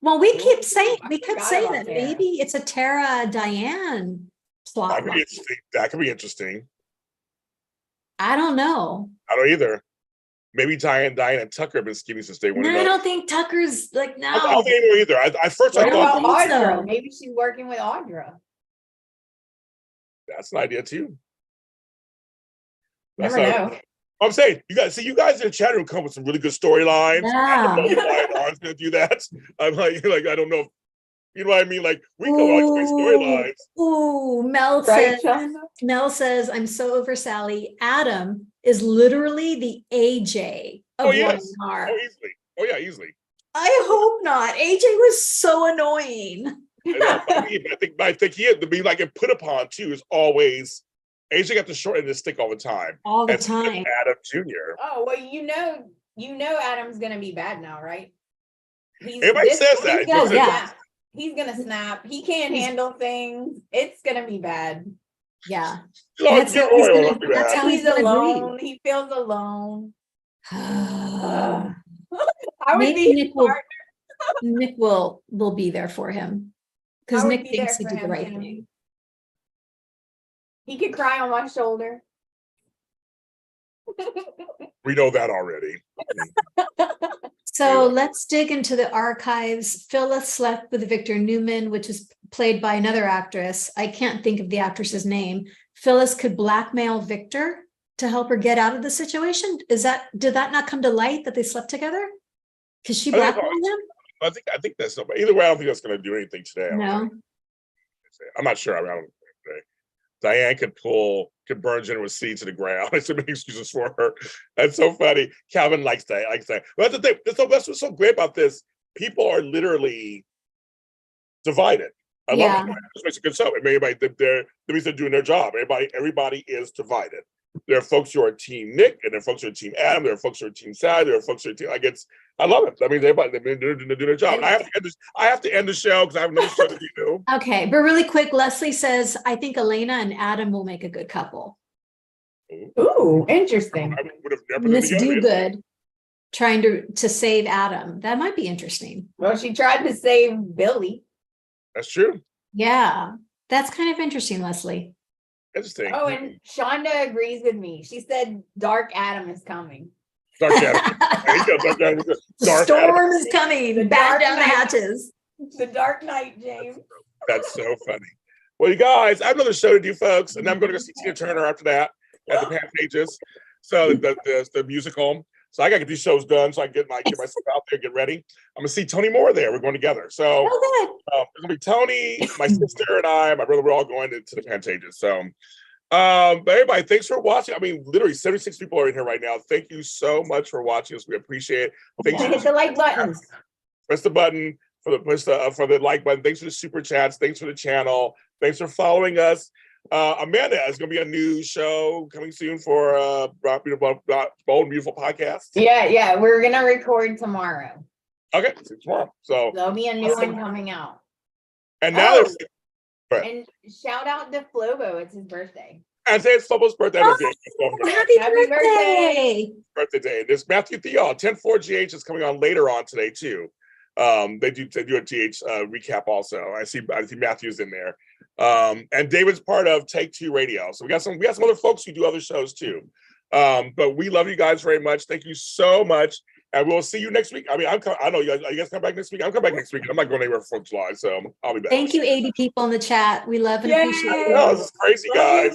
Well, we keep saying that maybe it's a Tara Diane plot. That could be interesting. I don't know. I don't either. Maybe Diane and Tucker have been scheming since day one. No, I don't think Tucker's like, no. I don't think anymore either. I What thought about Audra? So. Maybe she's working with Audra. That's an idea too. Never know. I'm saying, you guys in the chat room come with some really good storylines. Yeah. I don't know why Arn's gonna do that. I'm like, I don't know. You know what I mean? Like, we come up with storylines. Ooh, Mel says, I'm so over Sally. Adam is literally the AJ of One-Mar. Oh yeah, easily. I hope not. AJ was so annoying. I think he had to be like, and put upon too is always AJ got the short end of the stick all the time. All the time. Adam Jr. Oh, well, you know Adam's gonna be bad now, right? Everybody says that. Yeah. He's gonna snap. He can't handle things. It's gonna be bad. Yeah. That's how he's alone. He feels alone. Maybe Nick will be there for him. Because Nick thinks he did the right thing. He could cry on my shoulder. We know that already. So let's dig into the archives. Phyllis slept with Victor Newman, which is played by another actress. I can't think of the actress's name. Phyllis could blackmail Victor to help her get out of the situation. Did that not come to light that they slept together? Because she blackmailed him? I think that's not. Either way, I don't think that's going to do anything today. No. I'm not sure. I don't think today. Diane could burn Jennifer's seed to the ground. There's so many excuses for her. That's so funny. Calvin likes that. But that's the thing. That's what's so great about this. People are literally divided. I love it. This makes a good show. That means they're doing their job. Everybody is divided. There are folks who are Team Nick, and there are folks who are Team Adam. There are folks who are Team Sally. There are folks who are Team. I love it. I mean, they're doing their job. And I have to end the show because I have another show to do. Okay, but really quick, Leslie says, I think Elena and Adam will make a good couple. Ooh, interesting. Miss Do-Good trying to save Adam. That might be interesting. Well, she tried to save Billy. That's true. Yeah, that's kind of interesting, Leslie. Interesting. Oh, and Shonda agrees with me. She said Dark Adam is coming. Dark Shadow. There you go, Dark Shadow. The Dark Shadow. storm is coming. The Batten dark down the night. hatches. The Dark Knight, James. That's so funny. Well, you guys, I have another show to do, folks, and I'm going to go see Tina Turner after that at the Pantages. So the musical. So I got to get these shows done so I can get myself out there, get ready. I'm going to see Tony Moore there. We're going together. So Oh, it's going to be Tony, my sister, and my brother. We're all going to the Pantages. So, but everybody, thanks for watching. I mean, literally 76 people are in here right now. Thank you so much for watching us. We appreciate it. Thanks Hit the like button. Press the button for the like button. Thanks for the super chats. Thanks for the channel. Thanks for following us. Amanda is going to be a new show coming soon for Bold and Beautiful podcast. Yeah, we're gonna record tomorrow. Okay, see you tomorrow. So There'll be a new one coming out. and now Oh, there's and shout out to Flobo. It's his birthday. and say it's Flobo's birthday. Oh, happy Happy birthday. Birthday day. There's Matthew Theall, 10-4 GH is coming on later on today too. They do a GH recap also. I see Matthew's in there. And David's part of Take Two Radio. So we got some other folks who do other shows too. But we love you guys very much. Thank you so much. And we'll see you next week. I mean, I know you guys come back next week. I'm coming back next week. I'm not going anywhere for July, so I'll be back. Thank you, 80 people in the chat. We love and appreciate you. This is crazy, guys.